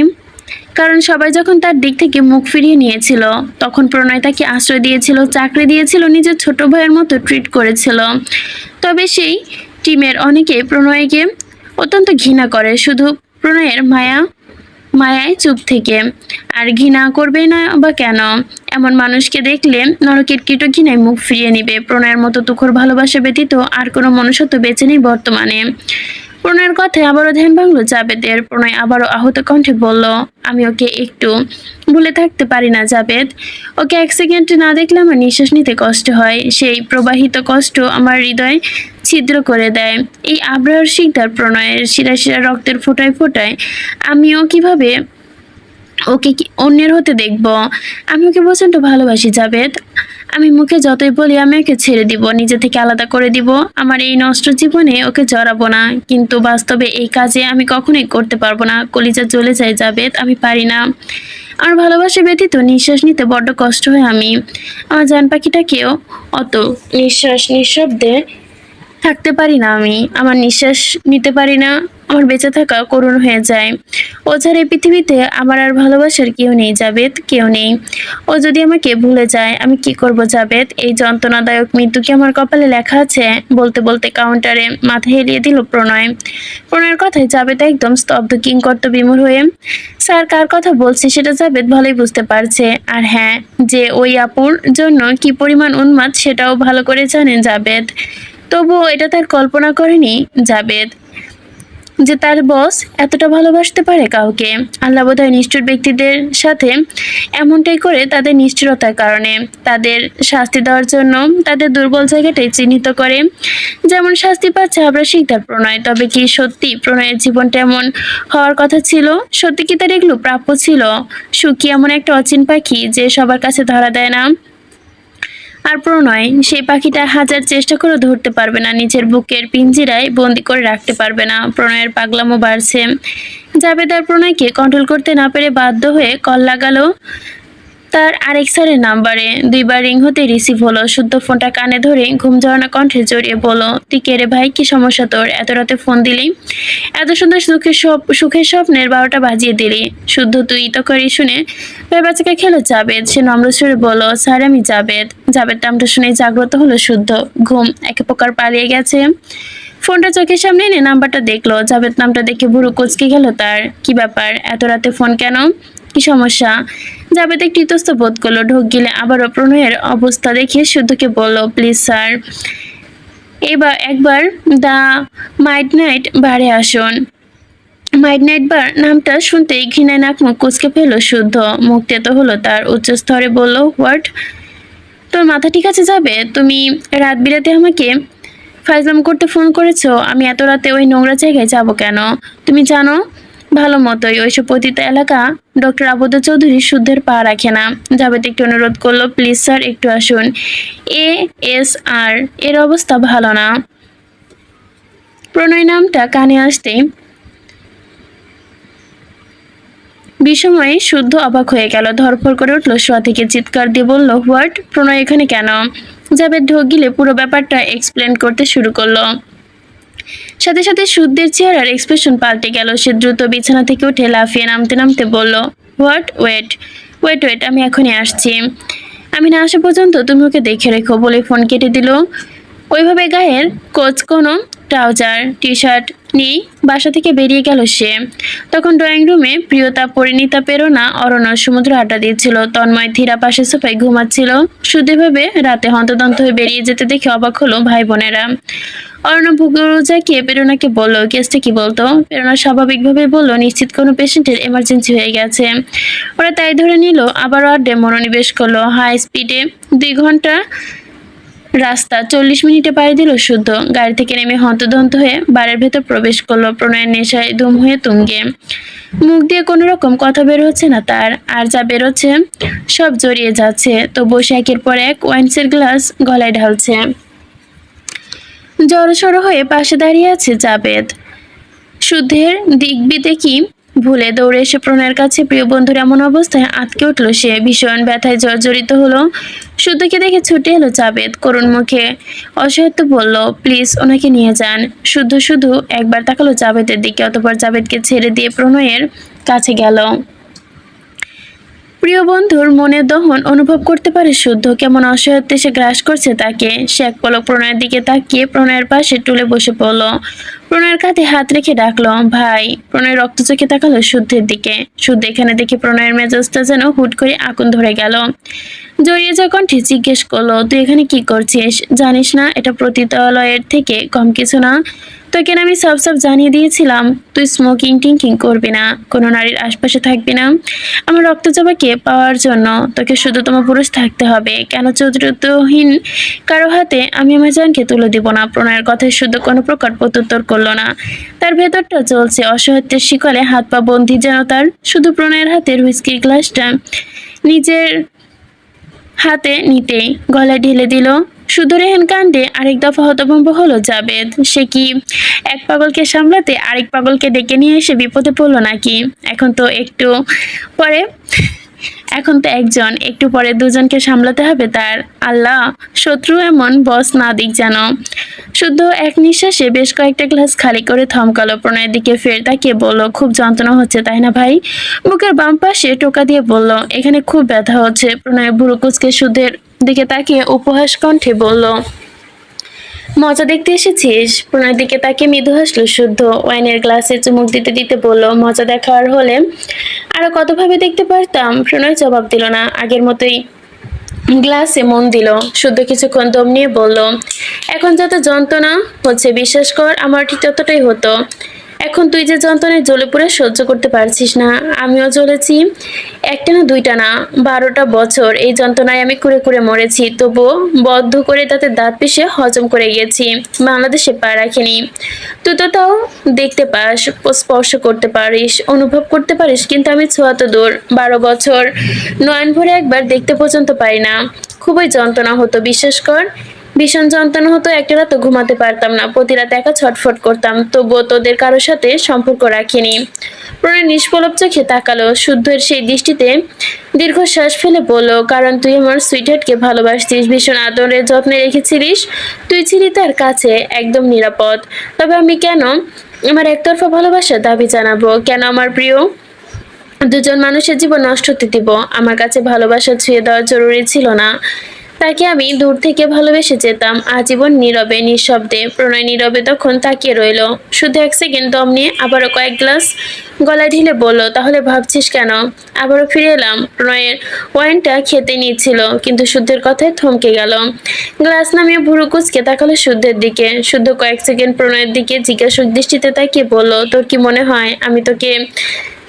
কারণ সবাই যখন তার দিক থেকে মুখ ফিরিয়ে নিয়েছিল, তখন প্রণয় তাকে আশ্রয় দিয়েছিল, চাকরি দিয়েছিল, নিজের ছোট ভাইয়ের মতো ট্রিট করেছিল। তবে সেই টিমের অনেকে প্রণয়কে অত্যন্ত ঘৃণা করে, শুধু প্রণয়ের মায়ায় চুপ থেকে। আর ঘৃণা করবে না বা কেন? এমন মানুষকে দেখলে নরকের কীট ঘৃণায় মুখ ফিরিয়ে নিবে। প্রণয়ের মতো তুখোর ভালোবাসা ব্যতীত আর কোনো মনুষ্যত্ব বেঁচে নেই বর্তমানে। প্রণয়ের কথায় আবারও ধ্যান ভাঙল জাবেদের। প্রণয় আবারও আহত কণ্ঠে বলল, আমি ওকে একটু ভুলে থাকতে পারি না জাবেদ। ওকে এক সেকেন্ড না দেখলে আমার নিঃশ্বাস নিতে কষ্ট হয়। সেই প্রবাহিত কষ্ট আমার হৃদয় ছিদ্র করে দেয়। এই আবরার শিকদার প্রণয়ের শিরা শিরা রক্তের ফোঁটায় ফোঁটায় আমিও কিভাবে ওকে অন্যের হতে দেখব? আমি ওকে প্রচণ্ড ভালোবাসি জাবেদ। আমি মুখে যতই বলি আমি ওকে ছেড়ে দিব, নিজে থেকে আলাদা করে দিব, আমার এই নষ্ট জীবনে ওকে জড়াবো না, কিন্তু বাস্তবে এই কাজে আমি কখনোই করতে পারবো না। কলিজা জ্বলে যায় জাবেদ, আমি পারি না। আমার ভালোবাসা ব্যতীত নিঃশ্বাস নিতে বড্ড কষ্ট হয়। আমি আমার জান পাখিটাকেও অত নিঃশ্বাস নিঃশব্দে থাকতে পারি না। আমি আমার নিঃশ্বাস নিতে পারি না। আমার বেঁচে থাকা করুণ হয়ে যায়। ও ছাড়া এই পৃথিবীতে আমার আর ভালোবাসার কেউ নেই জাবেদ, কেউ নেই। ও যদি আমাকে ভুলে যায় আমি কি করব জাবেদ? এই যন্ত্রণাদায়ক মৃত্যু কি আমার কপালে লেখা আছে? বলতে বলতে কাউন্টারে মাথা হেলিয়ে দিল প্রণয়। প্রণয়ের কথায় জাবেদ একদম স্তব্ধ, কিংকর্ত বিমূঢ় হয়ে। স্যার কার কথা বলছে সেটা জাবেদ ভালোই বুঝতে পারছে। আর হ্যাঁ, যে ওই আপুর জন্য কি পরিমাণ উন্মাদ সেটাও ভালো করে জানেন জাবেদ। তবুও এটা তার কল্পনা করেনি জাবেদ, যে তার বস এতটা ভালোবাসতে পারে কাউকে। আল্লাহ বোধহয় নিষ্ঠুর ব্যক্তিদের সাথে এমনটাই করে, তাদের নিষ্ঠুরতার কারণে, তাদের শাস্তি দেওয়ার জন্য তাদের দুর্বল জায়গাটাই চিহ্নিত করে। যেমন শাস্তি পাচ্ছে আবরার শিকদার প্রণয়। তবে কি সত্যি প্রণয়ের জীবনটা এমন হওয়ার কথা ছিল? সত্যি কি তার এগুলো প্রাপ্য ছিল? সুখী এমন একটা অচিন পাখি যে সবার কাছে ধরা দেয় না। আর প্রণয় সেই পাখিটা হাজার চেষ্টা করে ধরতে পারবে না, নিজের বুকের পিঞ্জিরায় বন্দি করে রাখতে পারবে না। প্রণয়ের পাগলামো বাড়ছে। জাবেদ আর প্রণয়কে কন্ট্রোল করতে না পেরে বাধ্য হয়ে কল লাগালো তার আরেক স্যারের নাম্বারে। দুইবার রিং হতে রিসিভ হলো। শুদ্ধ ফোনটা কানে ধরে ঘুম ঝরানো কণ্ঠে জড়িয়ে বলল, তুই কে রে ভাই? কি সমস্যা তোর? এত রাতে ফোন দিলি? এত সুন্দর সুখের স্বপ্নের 12টা বাজিয়ে দিলি। শুদ্ধ তুই তকরি শুনে বেবাচাকা খেলো জাবেদ। সে নম্র সুরে বলল, স্যার আমি জাবেদ। জাবেদ নামটা শুনে জাগ্রত হলো শুদ্ধ। ঘুম এক প্রকার পালিয়ে গেছে। ফোনটা চোখের সামনে এনে নাম্বারটা দেখলো। জাবেদ নামটা দেখে ভুরু কুঁচকে গেল তার। কি ব্যাপার, এত রাতে ফোন কেন? কি সমস্যা? জাবেদ একটু ইতস্ত বোধ করলো। ঢোক গিলে আবারও প্রণয়ের অবস্থা দেখে শুদ্ধকে বলল, প্লিজ স্যার, এবার একবার দ্য মাইডনাইট বারে আসুন। মাইডনাইট বার নামটা শুনতেই ঘৃণায় নাক মুখ কুঁচকে ফেলল শুদ্ধ। মুখ তেতো হলো তার। উচ্চ স্তরে বলল, হোয়াট? তোর মাথা ঠিক আছে যাবে? তুমি রাত বিরাতে আমাকে ফাইজলাম করতে ফোন করেছো? আমি এত রাতে ওই নোংরা জায়গায় যাব কেন? তুমি জানো ভালো মতোই ওইসব পতিত এলাকা ডক্টর আবুদ চৌধুরী শুদ্ধের পা রাখে না। জাবেদ একটু অনুরোধ করলো, প্লিজ স্যার একটু আসুন। ASR এর অবস্থা ভালো না। প্রণয় নামটা কানে আসতেই বিষময়ে শুদ্ধ অবাক হয়ে গেল। ধরফর করে উঠলো শোয়া থেকে, চিৎকার দিয়ে বলল, হোয়াট? প্রণয় এখানে কেন? জাবেদ ঢোক গিলে পুরো ব্যাপারটা এক্সপ্লেন করতে শুরু করলো। সাথে সাথে শুদ্ধের চেহারার এক্সপ্রেশন পাল্টে গেল। সে দ্রুত বিছানা থেকে উঠে লাফিয়ে নামতে নামতে বলল, হোয়াট? ওয়েট ওয়েট ওয়েট, আমি এখনই আসছি। আমি না আসা পর্যন্ত তুমি ওকে দেখে রেখো বলে ফোন কেটে দিল। ওইভাবে গায়ের কোনো ট্রাউজার টি শার্ট নিয়েই বাসা থেকে বেরিয়ে গেল সে। তখন ড্রয়িং রুমে প্রিয়তা, পরিণীতা, প্রেরণা, অরণ্য, সমুদ্র আড্ডা দিচ্ছিল। তন্ময় ধীরা পাশে সোফায় ঘুমাচ্ছিল। শুধুভাবে রাতে হন্তদন্ত হয়ে বেরিয়ে যেতে দেখে অবাক হলো ভাই বোনেরা। অরণ্য ভুগুজাকে প্রেরণাকে বলল, কেসটা কি বলতো? প্রেরণা স্বাভাবিকভাবে বলল, নিশ্চিত কোনো পেশেন্টের এমার্জেন্সি হয়ে গেছে। ওরা তাই ধরে নিল। আবারও আড্ডে মনোনিবেশ করলো। হাই স্পিডে 2 ঘন্টা রাস্তা 40 মিনিটে পাড়ি দিল শুদ্ধ। গাড়ি থেকে নেমে হন্তদন্ত হয়ে বাড়ির ভেতর প্রবেশ করলো। প্রণয়ের নেশায় ধুম হয়ে তুঙ্গে। মুখ দিয়ে কোনো রকম কথা বের হচ্ছে না তার। আর যা বেরোচ্ছে সব জড়িয়ে যাচ্ছে। তো বসে একের পর এক ওয়াইন্সের গ্লাস গলায় ঢালছে। জড়সড় হয়ে পাশে দাঁড়িয়ে আছে জাবেদ। শুদ্ধের দিকবিদিকি ভুলে দৌড়ে এসে প্রণয়ের কাছে। প্রিয় বন্ধুর এমন অবস্থায় আঁতকে উঠল সে। ভীষণ ব্যথায় জর্জরিত হলো। শুদ্ধকে দেখে ছুটে এলো জাবেদ। করুণ মুখে অসহায়ত্ব বলল, প্লিজ ওনাকে নিয়ে যান। শুদ্ধ শুধু একবার তাকালো জাবেদের দিকে, অতঃপর জাবেদকে ছেড়ে দিয়ে প্রণয়ের কাছে গেল। প্রিয় বন্ধুর মনের দহন অনুভব করতে পারে শুদ্ধ, কেমন অসহায়ত্ব সে গ্রাস করছে তাকে। সে এক পলক প্রণয়ের দিকে তাকিয়ে প্রণয়ের পাশে টুলে বসে পড়ল। প্রণয়ের কাঁধে হাত রেখে ডাকলো, ভাই। প্রণয় রক্ত চোখে তাকালো শুদ্ধের দিকে। শুদ্ধ এখানে দেখে প্রণয়ের মেজাজটা যেন হুট করে আগুন ধরে গেল। জড়িয়ে যা কণ্ঠে জিজ্ঞেস করলো, তুই এখানে কি করছিস? জানিস না এটা পতিতালয়ের থেকে কম কিছু না? তোকে না আমি সব জানিয়ে দিয়েছিলাম তুই স্মোকিং টিঙ্কিং করবি না, কোনো নারীর আশপাশে থাকবি না। আমার রক্তচাপাকে পাওয়ার জন্য তোকে শুদ্ধতম পুরুষ থাকতে হবে। কেন চরিত্রহীন কারো হাতে আমি আমার জানকে তুলে দিব না? প্রণয়ের কথায় শুদ্ধ কোনো প্রকার প্রত্যুত্তর করলো না। তার ভেতরটা চলছে অসহায়ত্বের শিকলে হাত পা বন্ধি যেন তার। শুধু প্রণয়ের হাতের হুইস্কির গ্লাসটা নিজের হাতে নিতেই গলায় ঢেলে দিল। শুধু রেহেন কাণ্ডে আরেক দফা হতভম্ব হলো জাবেদ। সে কি এক পাগলকে সামলাতে আরেক পাগলকে ডেকে নিয়ে এসে বিপদে পড়লো নাকি? পরে এখন তো একজন, একটু পরে দুজনকে সামলাতে হবে তার। আল্লাহ, শত্রু এমন বস না দিক যেন। শুদ্ধ এক নিঃশ্বাসে বেশ কয়েকটা গ্লাস খালি করে থমকালো। প্রণয়ের দিকে ফের তাকিয়ে বলল, খুব যন্ত্রণা হচ্ছে তাই না ভাই? বুকের বাম পাশে টোকা দিয়ে বলল, এখানে খুব ব্যথা হচ্ছে। প্রণয় ভুরু কুঁচকে শুদ্ধের দিকে তাকিয়ে উপহাস কণ্ঠে বলল, মজা দেখতে এসেছিস? প্রণয়ের দিকে তাকিয়ে মৃদু হাসলো শুদ্ধ। ওয়াইনের গ্লাসে চুমুক দিতে দিতে বলল, মজা দেখার হলে আরো কতভাবে দেখতে পারতাম। প্রণয় জবাব দিল না, আগের মতোই গ্লাসে মন দিল। শুদ্ধ কিছুক্ষণ দম নিয়ে বলল, এখন যত যন্ত্রণা হচ্ছে বিশ্বাস কর আমার ঠিক ততটাই হতো। এখন তুই যে যন্ত্রণায় জ্বলে পুড়ে সহ্য করতে পারছিস না, আমিও জ্বলেছি। একটা না দুইটা না, 12টা বছর এই যন্ত্রণায় আমি কুরে কুরে মরেছি, তবুও বদ্ধ করে তাতে দাঁত পিষে হজম করে গেছি। বাংলাদেশে পা রাখিনি। তুই তো তাও দেখতে পাস, স্পর্শ করতে পারিস, অনুভব করতে পারিস, কিন্তু আমি ছোঁয়া তো দূর। 12 বছর নয়ন ভরে একবার দেখতে পর্যন্ত পারি না। খুবই যন্ত্রণা হতো বিশ্বাস কর। ভীষণ যন্ত্রণা হতো, একটা রাতও ঘুমাতে পারতাম না। প্রতি রাত একা ছটফট করতাম, তবুও তোদের কারোর সাথে সম্পর্ক রাখিনি। প্রণয় নিষ্পলক চোখে তাকালো। শুদ্ধের সেই দৃষ্টিতে দীর্ঘশ্বাস ফেলে বলল, কারণ তুই আমার সুইটহার্টকে ভালোবাসতিস, ভীষণ আদরে যত্নে রেখেছিলিস। তুই ছিলি তার কাছে একদম নিরাপদ। তবে আমি কেন আমার একতরফা ভালোবাসার দাবি জানাবো? কেন আমার প্রিয় দুজন মানুষের জীবন নষ্ট হতে দিব? আমার কাছে ভালোবাসা ছুঁয়ে দেওয়া জরুরি ছিল না। তাকে আমি দূর থেকে ভালোবেসে যেতাম, আজীবন নীরবে নিঃশব্দে। প্রণয় নীরবে তখন তাকিয়ে রইল। শুধু এক সেকেন্ড দম নিয়ে আবারও কয়েক গ্লাস গলায় ঢেলে বলল, তাহলে ভাবছিস কেন? আবারও ফিরে এলাম। প্রণয়ের ওয়াইনটা খেতে নিচ্ছিল, কিন্তু শুদ্ধের কথায় থমকে গেল। গ্লাস নামিয়ে ভুরু কুচকে তাকালো শুদ্ধের দিকে। শুদ্ধ কয়েক সেকেন্ড প্রণয়ের দিকে জিজ্ঞাসক দৃষ্টিতে তাকিয়ে বলল, তোর কি মনে হয় আমি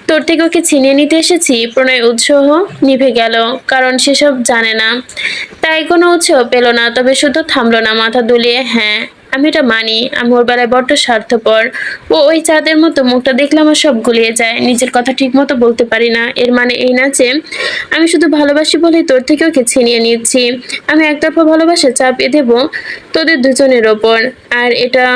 তোর থেকে ওকে ছিনিয়ে নিতে এসেছি? প্রণয় উৎসাহ নিভে গেল, কারণ সেসব জানে না, তাই কোনো উৎসাহ পেল না। তবে শুধু থামলো না, মাথা দুলিয়ে, হ্যাঁ আমি এটা মানি। আমি ওর বেলায় বড্ড স্বার্থপর। ওই চাঁদের মতো মুখটা দেখলে আমার সব গুলিয়ে যায়। নিজের কথা ঠিক মতো বলতে পারি না। এর মানে এই না যে আমি শুধু ভালোবাসি বলে তোর থেকে ওকে ছিনিয়ে নিচ্ছি। আমি একতরফা ভালোবাসা চাপিয়ে দেবো তোদের দুজনের ওপর, আর এটা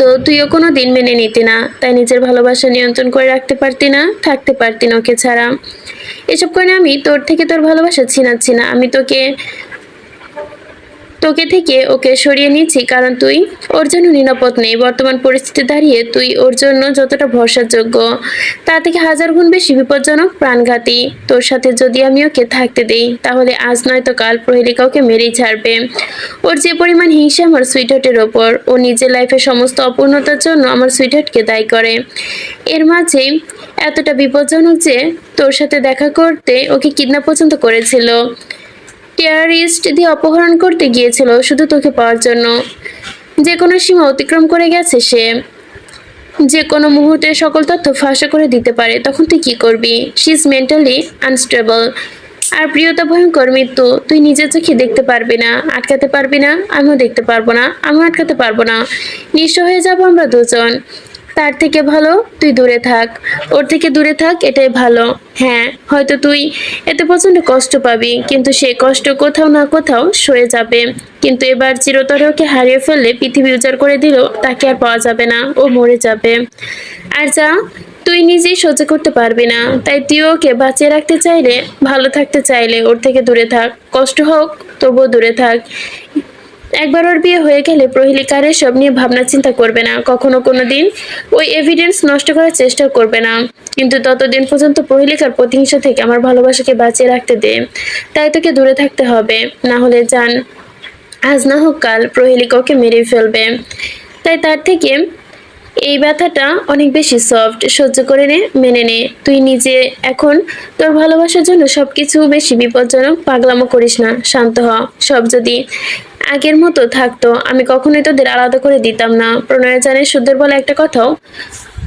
তো তুইও কোনো দিন মেনে নিতি না। তাই নিজের ভালোবাসা নিয়ন্ত্রণ করে রাখতে পারতি না, থাকতে পারতি না ওকে ছাড়া। এসব করে আমি তোর থেকে তোর ভালোবাসা ছিনাচ্ছি না, আমি তোকে তোকে থেকে ওকে সরিয়ে নিচ্ছি, কারণ তুই ওর জন্য নিরাপদ নেই। বর্তমান পরিস্থিতি দাঁড়িয়ে তুই ওর জন্য যতটা ভরসাযোগ্য, তার থেকে হাজার গুণ বেশি বিপজ্জনক, প্রাণঘাতী। তোর সাথে যদি আমি ওকে থাকতে দিই, তাহলে আজ নয়তো কাল প্রহেলিকা ওকে মেরেই ছাড়বে। ওর যে পরিমাণ হিংসা আমার সুইটহার্টের ওপর, ও নিজের লাইফের সমস্ত অপূর্ণতার জন্য আমার সুইটহার্টকে দায়ী করে। এর মাঝে এতটা বিপজ্জনক যে তোর সাথে দেখা করতে ওকে কিডন্যাপ পর্যন্ত করেছিল, টেরারিস্ট দিয়ে অপহরণ করতে গিয়েছিল শুধু তোকে পাওয়ার জন্য। যে কোনো সীমা অতিক্রম করে গেছে সে, যে কোনো মুহূর্তে সকল তথ্য ফাঁস করে দিতে পারে। তখন তুই কি করবি? She is mentally unstable. আর প্রিয়তা ভয়ঙ্কর মৃত্যু তুই নিজের চোখে দেখতে পারবি না, আটকাতে পারবি না, আমিও দেখতে পারবো না, আমিও আটকাতে পারবো না। নিঃস্ব হয়ে যাবো আমরা দুজন। তার থেকে ভালো তুই দূরে থাক, ওর থেকে দূরে থাক, এটাই ভালো। হ্যাঁ, হয়তো তুই এতে প্রচন্ড কষ্ট পাবি, কিন্তু সেই কষ্ট কোথাও না কোথাও সয়ে যাবে। কিন্তু এবার চিরতরে ওকে হারিয়ে ফেললে, পৃথিবী উজাড় করে দিলেও তাকে আর পাওয়া যাবে না, ও মরে যাবে। আর যা তুই নিজেই সহ্য করতে পারবি না। তাই তুই ওকে বাঁচিয়ে রাখতে চাইলে, ভালো থাকতে চাইলে ওর থেকে দূরে থাক। কষ্ট হোক তবুও দূরে থাক। একবার ওর বিয়ে হয়ে গেলে প্রহেলিকার এসব নিয়ে ভাবনা চিন্তা করবে না, কখনো কোনো দিন ওই এভিডেন্স নষ্ট করার চেষ্টা করবে না। কিন্তু ততদিন পর্যন্ত প্রহেলিকার প্রতিহিংসা থেকে আমার ভালোবাসাকে বাঁচিয়ে রাখতে দে। তাই তোকে দূরে থাকতে হবে, না হলে জান আজ না হোক কাল প্রহেলিকা ওকে মেরে ফেলবে। তাই তার থেকে এই ব্যথাটা অনেক বেশি সফট, সহ্য করে নে, মেনে নে। তুই নিজে এখন তোর ভালোবাসার জন্য সবকিছু বেশি বিপজ্জনক, পাগলামো করিস না, শান্ত হ। সব যদি আগের মতো থাকতো আমি কখনোই তোদের আলাদা করে দিতাম না। প্রণয় জানে সুদের বলে একটা কথাও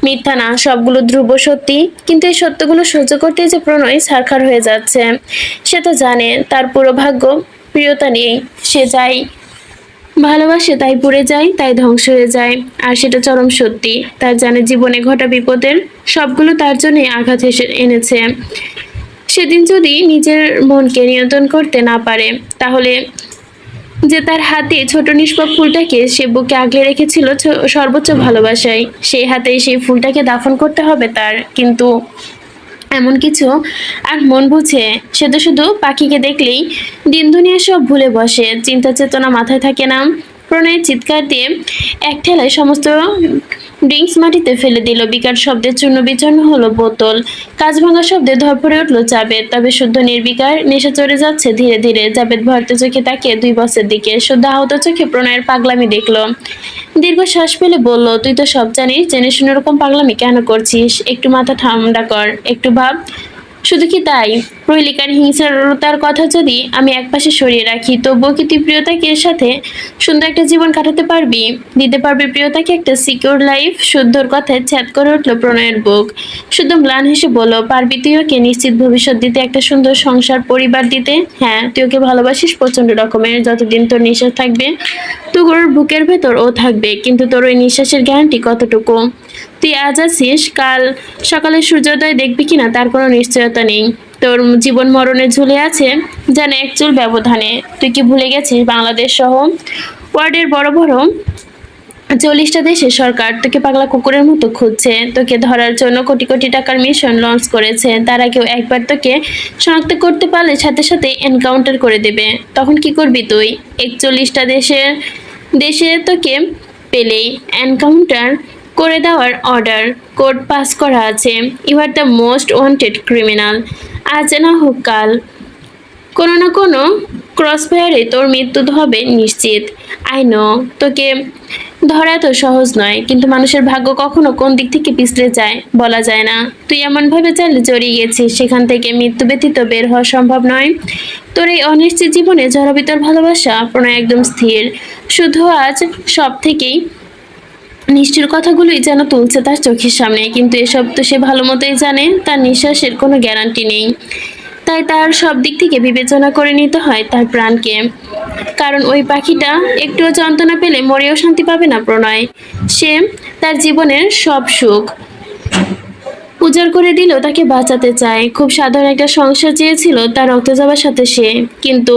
মিথ্যা না, সবগুলো ধ্রুব সত্যি। কিন্তু এই সত্যগুলো সহ্য করতেই যে প্রণয় ছারখার হয়ে যাচ্ছে। সে তো জানে তার পুরো ভাগ্য প্রিয়তা নেই। সে যাই ভালোবাসে তাই পুড়ে যায়, তাই ধ্বংস হয়ে যায়। আর সেটা চরম সত্যি। তার জানে জীবনে ঘটা বিপদের সবগুলো তার জন্যই আঘাত এনেছে। সেদিন যদি নিজের মনকে নিয়ন্ত্রণ করতে না পারে, তাহলে যে তার হাতে ছোট নিষ্পাপ ফুলটাকে সে বুকে আগলে রেখেছিল সর্বোচ্চ ভালোবাসায়, সেই হাতেই সেই ফুলটাকে দাফন করতে হবে তার। কিন্তু এমন কিছু আর মন বুঝে, সে তো শুধু পাখিকে দেখলেই দিন দুনিয়া সব ভুলে বসে, চিন্তা চেতনা মাথায় থাকে না। প্রণয়ের চিৎকার দিয়ে এক ঠেলায় সমস্ত ড্রিঙ্কস মাটিতে ফেলে দিল। বিকট শব্দে চূর্ণ বিচূর্ণ হলো বোতল, কাঁচ ভাঙা শব্দে ধরপড়ে উঠল জাবেদ। তবে শুদ্ধ নির্বিকার নেশা চড়ে যাচ্ছে ধীরে ধীরে। জাবেদ ভর্ত চোখে তাকিয়ে দুই বসের দিকে, শুদ্ধ আহত চোখে প্রণয়ের পাগলামি দেখলো। দীর্ঘ শ্বাস ফেলে বলল, তুই তো সব জানিস, জেনে শুনে ওরকম পাগলামি কেন করছিস? একটু মাথা ঠান্ডা কর, একটু ভাব। শুধু কি তাই? প্রহেলিকার হিংস্রতার কথা যদি আমি একপাশে সরিয়ে রাখি, তবুও কি তুই প্রিয়তাকে সাথে সুন্দর একটা জীবন কাটাতে পারবি? দিতে পারবি প্রিয়তাকে একটা সিকিউর লাইফ? শুদ্ধর কথায় ছ্যাদ করে উঠল প্রণয়ের বুক। শুদ্ধ ম্লান হেসে বলল, পারবি তুই ওকে নিশ্চিত ভবিষ্যৎ দিতে, একটা সুন্দর সংসার পরিবার দিতে? হ্যাঁ, তুই ওকে ভালোবাসিস প্রচন্ড রকমের। যতদিন তোর নিঃশ্বাস থাকবে তোর বুকের ভেতর ও থাকবে। কিন্তু তোর ওই নিঃশ্বাসের গ্যারান্টি কতটুকু? তুই আজ আছিস, কাল সকালে সূর্যোদয় দেখবি কিনা তার কোনো নিশ্চয়তা নেই। তোর জীবন মরণে ঝুলে আছে যেন এক চুল ব্যবধানে। তুই কি ভুলে গেছিস বাংলাদেশ সহ ওয়ার্ল্ডের বড় বড় 40টা দেশে সরকার তোকে পাগলা কুকুরের মতো খুঁজছে। তোকে ধরার জন্য কোটি কোটি টাকার মিশন লঞ্চ করেছে। তারা কেউ একবার তোকে শনাক্ত করতে পারলে সাথে সাথে এনকাউন্টার করে দেবে। তখন কি করবি তুই? 41টা দেশে তোকে পেলেই এনকাউন্টার করে দেওয়ার অর্ডার কোড পাস করা আছে। You are the most wanted criminal. আজ না হোক কাল কোনো না কোনো ক্রসফায়ারে তোর মৃত্যু হবে নিশ্চিত। আই নো তোকে ধরা এত সহজ নয়, কিন্তু মানুষের ভাগ্য কখনো কোন দিক থেকে পিছলে যায় বলা যায় না। তুই এমনভাবে চালে জড়িয়ে গেছিস, সেখান থেকে মৃত্যু ব্যতীত বের হওয়া সম্ভব নয়। তোর এই অনিশ্চিত জীবনে জড়াবি তোর ভালোবাসা। প্রণয় একদম স্থির, শুধু আজ সব থেকেই নিষ্ঠুর কথাগুলোই যেন তুলছে তার চোখের সামনে। কিন্তু এসব তো সে ভালো মতোই জানে, তার নিঃশ্বাসের কোনো গ্যারান্টি নেই। তাই তার সব দিক থেকে বিবেচনা করে নিতে হয় তার প্রাণকে। কারণ ওই পাখিটা একটুও যন্ত্রণা পেলে মরেও শান্তি পাবে না প্রণয়। সে তার জীবনের সব সুখ উজাড় করে দিলেও তাকে বাঁচাতে চায়। খুব সাধারণ একটা সংসার চেয়েছিল তার রক্তজবার সাথে সে, কিন্তু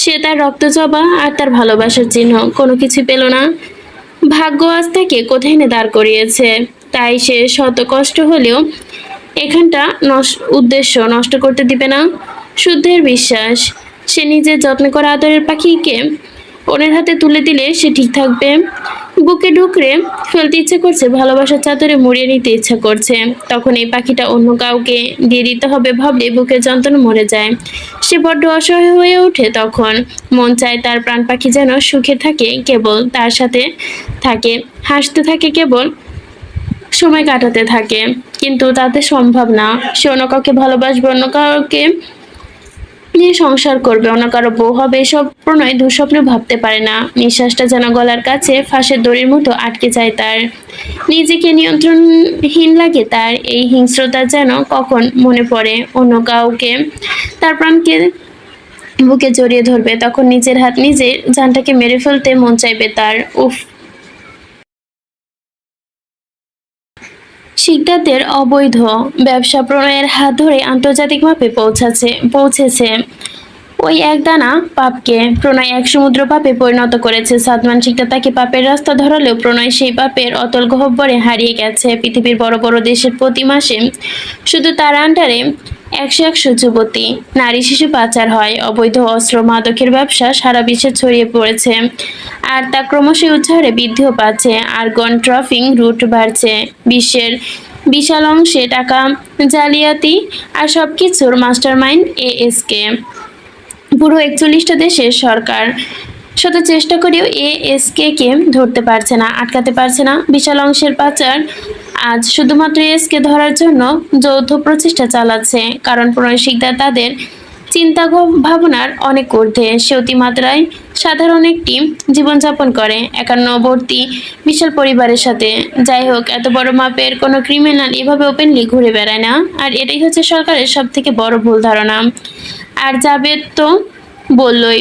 সে তার রক্তজবা আর তার ভালোবাসার চিহ্ন কোনো কিছু পেল না। ভাগ্য আজ তাকে কোথায় এনে দাঁড় করিয়েছে। তাই সে শত কষ্ট হলেও এখানটা উদ্দেশ্য নষ্ট করতে দিবে না। শুদ্ধের বিশ্বাস, সে নিজের যত্ন করা আদরের পাখিকে অন্যের হাতে তুলে দিলে সে ঠিক থাকবে। বুকে ঢুকরে ফেলতে ইচ্ছে করছে, ভালোবাসার চাদরে মুড়িয়ে নিতে ইচ্ছা করছে। তখন এই পাখিটা অন্য কাউকে দিয়ে দিতে হবে ভাবলে বুকের যন্ত্রণা মরে যায়। সে বড্ড অসহায় হয়ে ওঠে। তখন মন চায় তার প্রাণ পাখি যেন সুখে থাকে, কেবল তার সাথে থাকে, হাসতে থাকে, কেবল সময় কাটাতে থাকে। কিন্তু তাতে সম্ভব না। সে অন্য কাউকে ভালোবাসবে, অন্য কাউকে নিয়ে সংসার করবে, অন্য কারো বউ হবে, এসব প্রণয় দুঃস্বপ্নে ভাবতে পারে না। নিঃশ্বাসটা যেন গলার কাছে ফাঁসের দড়ির মতো আটকে যায় তার। নিজেকে নিয়ন্ত্রণহীন লাগে তার। এই হিংস্রতা যেন কখন মনে পড়ে অন্য কাউকে তার প্রাণকে বুকে জড়িয়ে ধরবে, তখন নিজের হাত নিজের জানটাকে মেরে ফেলতে মন চাইবে তার। উফ। শিকদারদের অবৈধ ব্যবসা প্রণয়ের হাত ধরে আন্তর্জাতিক মাপে পৌঁছেছে। ওই একদানা পাপকে প্রণয় এক সমুদ্র পাপে পরিণত করেছে। সাদমান শিকদার তাকে পাপের রাস্তা ধরালেও প্রণয় সেই পাপের অতল গহ্বরে হারিয়ে গেছে। পৃথিবীর বড় বড় দেশের প্রতি মাসে শুধু তার আন্ডারে একশো যুবতী, নারী শিশু পাচার হয়, অবৈধ অস্ত্র মাদকের ব্যবসা সারা বিশ্বে ছড়িয়ে পড়েছে, আর তা ক্রমশ উচ্চারে বৃদ্ধিও পাচ্ছে। আর্গন ট্রাফিং রুট বাড়ছে, বিশ্বের বিশাল অংশে টাকা জালিয়াতি, আর সবকিছুর মাস্টারমাইন্ড এএসকে। পুরো 41টা দেশের সরকার শত চেষ্টা করেও এএসকে কে ধরতে পারছে না, আটকাতে পারছে না বিশাল অংশের পাচার। আজ শুধুমাত্র এসকে ধরার জন্য যৌথ প্রচেষ্টা চালাচ্ছে, কারণ প্রণয় শিকদার তাদের চিন্তা ভাবনার অনেক ঊর্ধ্বে। সে অতিমাত্রায় সাধারণ একটি জীবনযাপন করে একান্নবর্তী বিশাল পরিবারের সাথে। যাই হোক, এত বড় মাপের কোনো ক্রিমিনাল এভাবে ওপেনলি ঘুরে বেড়ায় না, আর এটাই হচ্ছে সরকারের সব থেকে বড় ভুল ধারণা। আর জাবেদ তো বললই,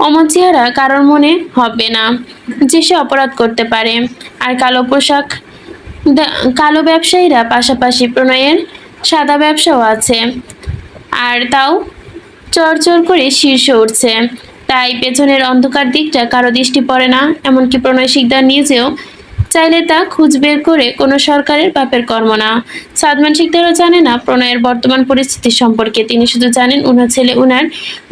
অমন চেহারা কারোর মনে হবে না যে সে অপরাধ করতে পারে। আর কালো ব্যবসায়ীরা পাশাপাশি প্রণয়ের সাদা ব্যবসাও আছে, আর তাও চড়চড় করে শীর্ষে উঠছে। তাই পেছনের অন্ধকার দিকটা কারো দৃষ্টি পড়ে না, এমনকি প্রণয় শিকদার নিজেও চাইলে তা খুঁজ বের করে কোনো সরকারের পাপের কর্ম না। সাদমান শিকদারও জানে না প্রণয়ের বর্তমান পরিস্থিতি সম্পর্কে। তিনি শুধু জানেন উনার ছেলে উনার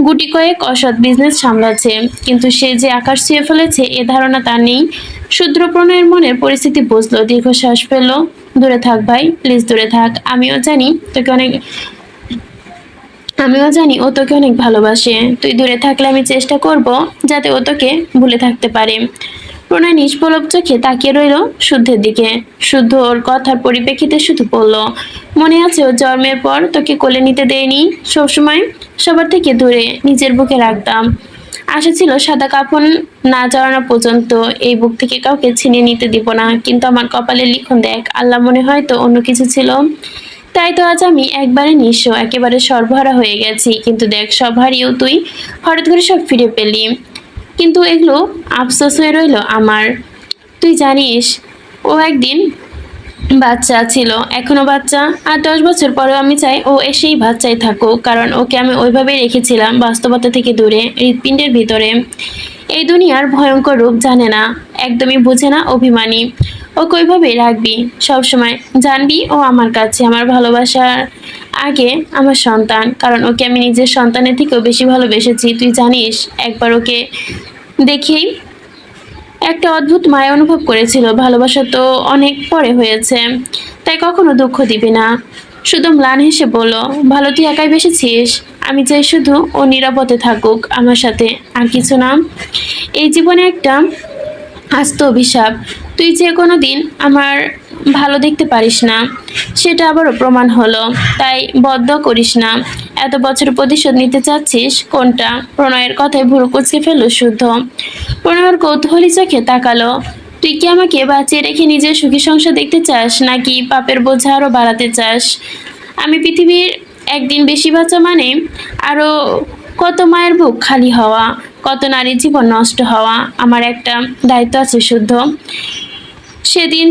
গুটি কয়েক অসৎ বিজনেস সামলাচ্ছে, কিন্তু সে যে আকাশ ছুঁয়ে ফেলেছে এ ধারণা তার নেই। শুদ্র প্রণয়ের মনের পরিস্থিতি বুঝলো, দীর্ঘশ্বাস ফেললো। দূরে থাক ভাই, প্লিজ দূরে থাক। আমিও জানি ও তোকে অনেক ভালোবাসে। তুই দূরে থাকলে আমি চেষ্টা করব যাতে ও তোকে ভুলে থাকতে পারে। প্রণয় নিষ্পলক চোখে তাকিয়ে রইল শুদ্ধের দিকে। শুদ্ধ ওর কথার পরিপ্রেক্ষিতে শুধু বলল, মনে আছে ও জন্মের পর তোকে কোলে নিতে দেয়নি, সবসময় সবার থেকে দূরে নিজের বুকে রাখতাম। আশা ছিল সাদা কাফন না জড়ানো পর্যন্ত এই বুক থেকে কাউকে ছিনিয়ে নিতে দিব না, কিন্তু আমার কপালে লিখন দেখ, আল্লাহ মনে হয় তো অন্য কিছু ছিল। তাই তো আজ আমি একবারে নিঃস্ব, একেবারে সর্বহারা হয়ে গেছি। কিন্তু দেখ, সব হারিয়েও তুই হঠাৎ করে সব ফিরে পেলি, কিন্তু এগুলো আফসোস হয়ে রইল আমার। তুই জানিস ও একদিন বাচ্চা ছিল, এখনো বাচ্চা, আর 10 বছর পরেও আমি চাই ও সেই বাচ্চাই থাকুক, কারণ ওকে আমি ওইভাবেই রেখেছিলাম, বাস্তবতা থেকে দূরে, হৃৎপিণ্ডের ভিতরে। এই দুনিয়ার ভয়ঙ্কর রূপ জানে না, একদমই বোঝে না, অভিমানী। ওকে ওইভাবেই রাখবি সবসময়, জানবি ও আমার কাছে, আমার ভালোবাসার আগে আমার সন্তান, কারণ ওকে আমি নিজের সন্তানের থেকেও বেশি ভালোবেসেছি। তুই জানিস, একবার ওকে দেখেই একটা অদ্ভুত মায়া অনুভব করেছিল। ভালোবাসা তো অনেক পরে হয়েছে, তাই কখনো দুঃখ দিবি না। শুধু ম্লান হেসে বলল, ভালো তুই একাই বেসেছিস, আমি চাই শুধু ও নিরাপদে থাকুক আমার সাথে, আর কিছু না। এই জীবনে একটা আস্ত অভিশাপ, তুই যে কোনো দিন আমার ভালো দেখতে পারিস না, সেটা আবারও প্রমাণ হলো। তাই বদ্ধ করিস না। এত বছর প্রতিশোধ নিতে চাচ্ছিস কোনটা? প্রণয়ের কথায় ভুরু কুচকে ফেলল শুদ্ধ। প্রণয়ের কৌতূহলী চোখে তাকালো, তুই কি আমাকে বাঁচিয়ে রেখে নিজের সুখী সংসার দেখতে চাস, নাকি পাপের বোঝা আরো বাড়াতে চাস? আমি পৃথিবীর একদিন বেশি বাঁচা মানে আরো কত মায়ের বুক খালি হওয়া, কত নারীর জীবন নষ্ট হওয়া। আমার একটা দায়িত্ব আছে শুদ্ধ, সেদিন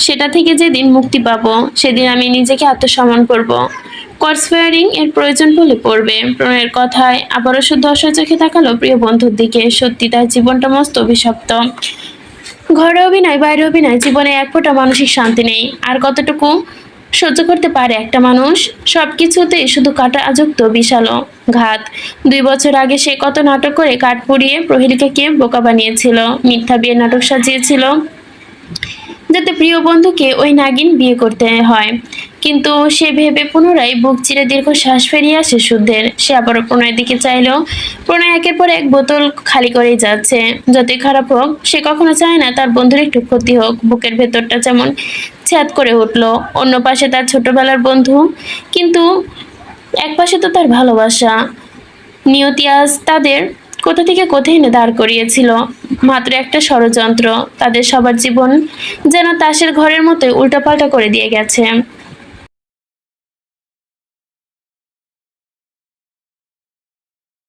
সেটা থেকে যেদিন মুক্তি পাবো, সেদিন আমি নিজেকে আত্মসম্মান করব। কর্স ফায়ারিং এর প্রয়োজন বলে পড়বে। প্রণয়ের কথায় আবারও শুদ্ধ অসহায় চোখে তাকালো প্রিয় বন্ধুর দিকে। সত্যি তার জীবনটা মস্ত অভিশপ্ত। ঘরে অভিনয়, বাইরে অভিনয়, জীবনে এক ফোঁটা মানসিক শান্তি নেই। আর কতটুকু সহ্য করতে পারে একটা মানুষ? সবকিছুতেই শুধু কাটা আযুক্ত বিষালো ঘাত। 2 বছর আগে সে কত নাটক করে কাঠ পুড়িয়ে প্রহেলিকাকে বোকা বানিয়েছিল, মিথ্যা বিয়ের নাটক সাজিয়েছিল যাতে প্রিয় বন্ধুকে ওই নাগিন বিয়ে করতে হয়। কিন্তু সে ভেবে পুনরায় বুক চিরে দীর্ঘ শ্বাস ফেরিয়ে আসে শুদ্ধের। সে আবারও প্রণয়ের দিকে চাইলো। প্রণয় একের পর এক বোতল খালি করেই যাচ্ছে। যতই খারাপ হোক, সে কখনো চায় না তার বন্ধুর একটু ক্ষতি হোক। বুকের ভেতরটা যেমন ছ্যাদ করে উঠলো। অন্য পাশে তার ছোটবেলার বন্ধু, কিন্তু এক পাশে তো তার ভালোবাসা। নিয়তি আজ তাদের কোথা থেকে কোথায় এনে দাঁড় করিয়েছিল। মাত্র একটা ষড়যন্ত্র তাদের সবার জীবন যেন তাসের ঘরের মতোই উল্টাপাল্টা করে দিয়ে গেছে।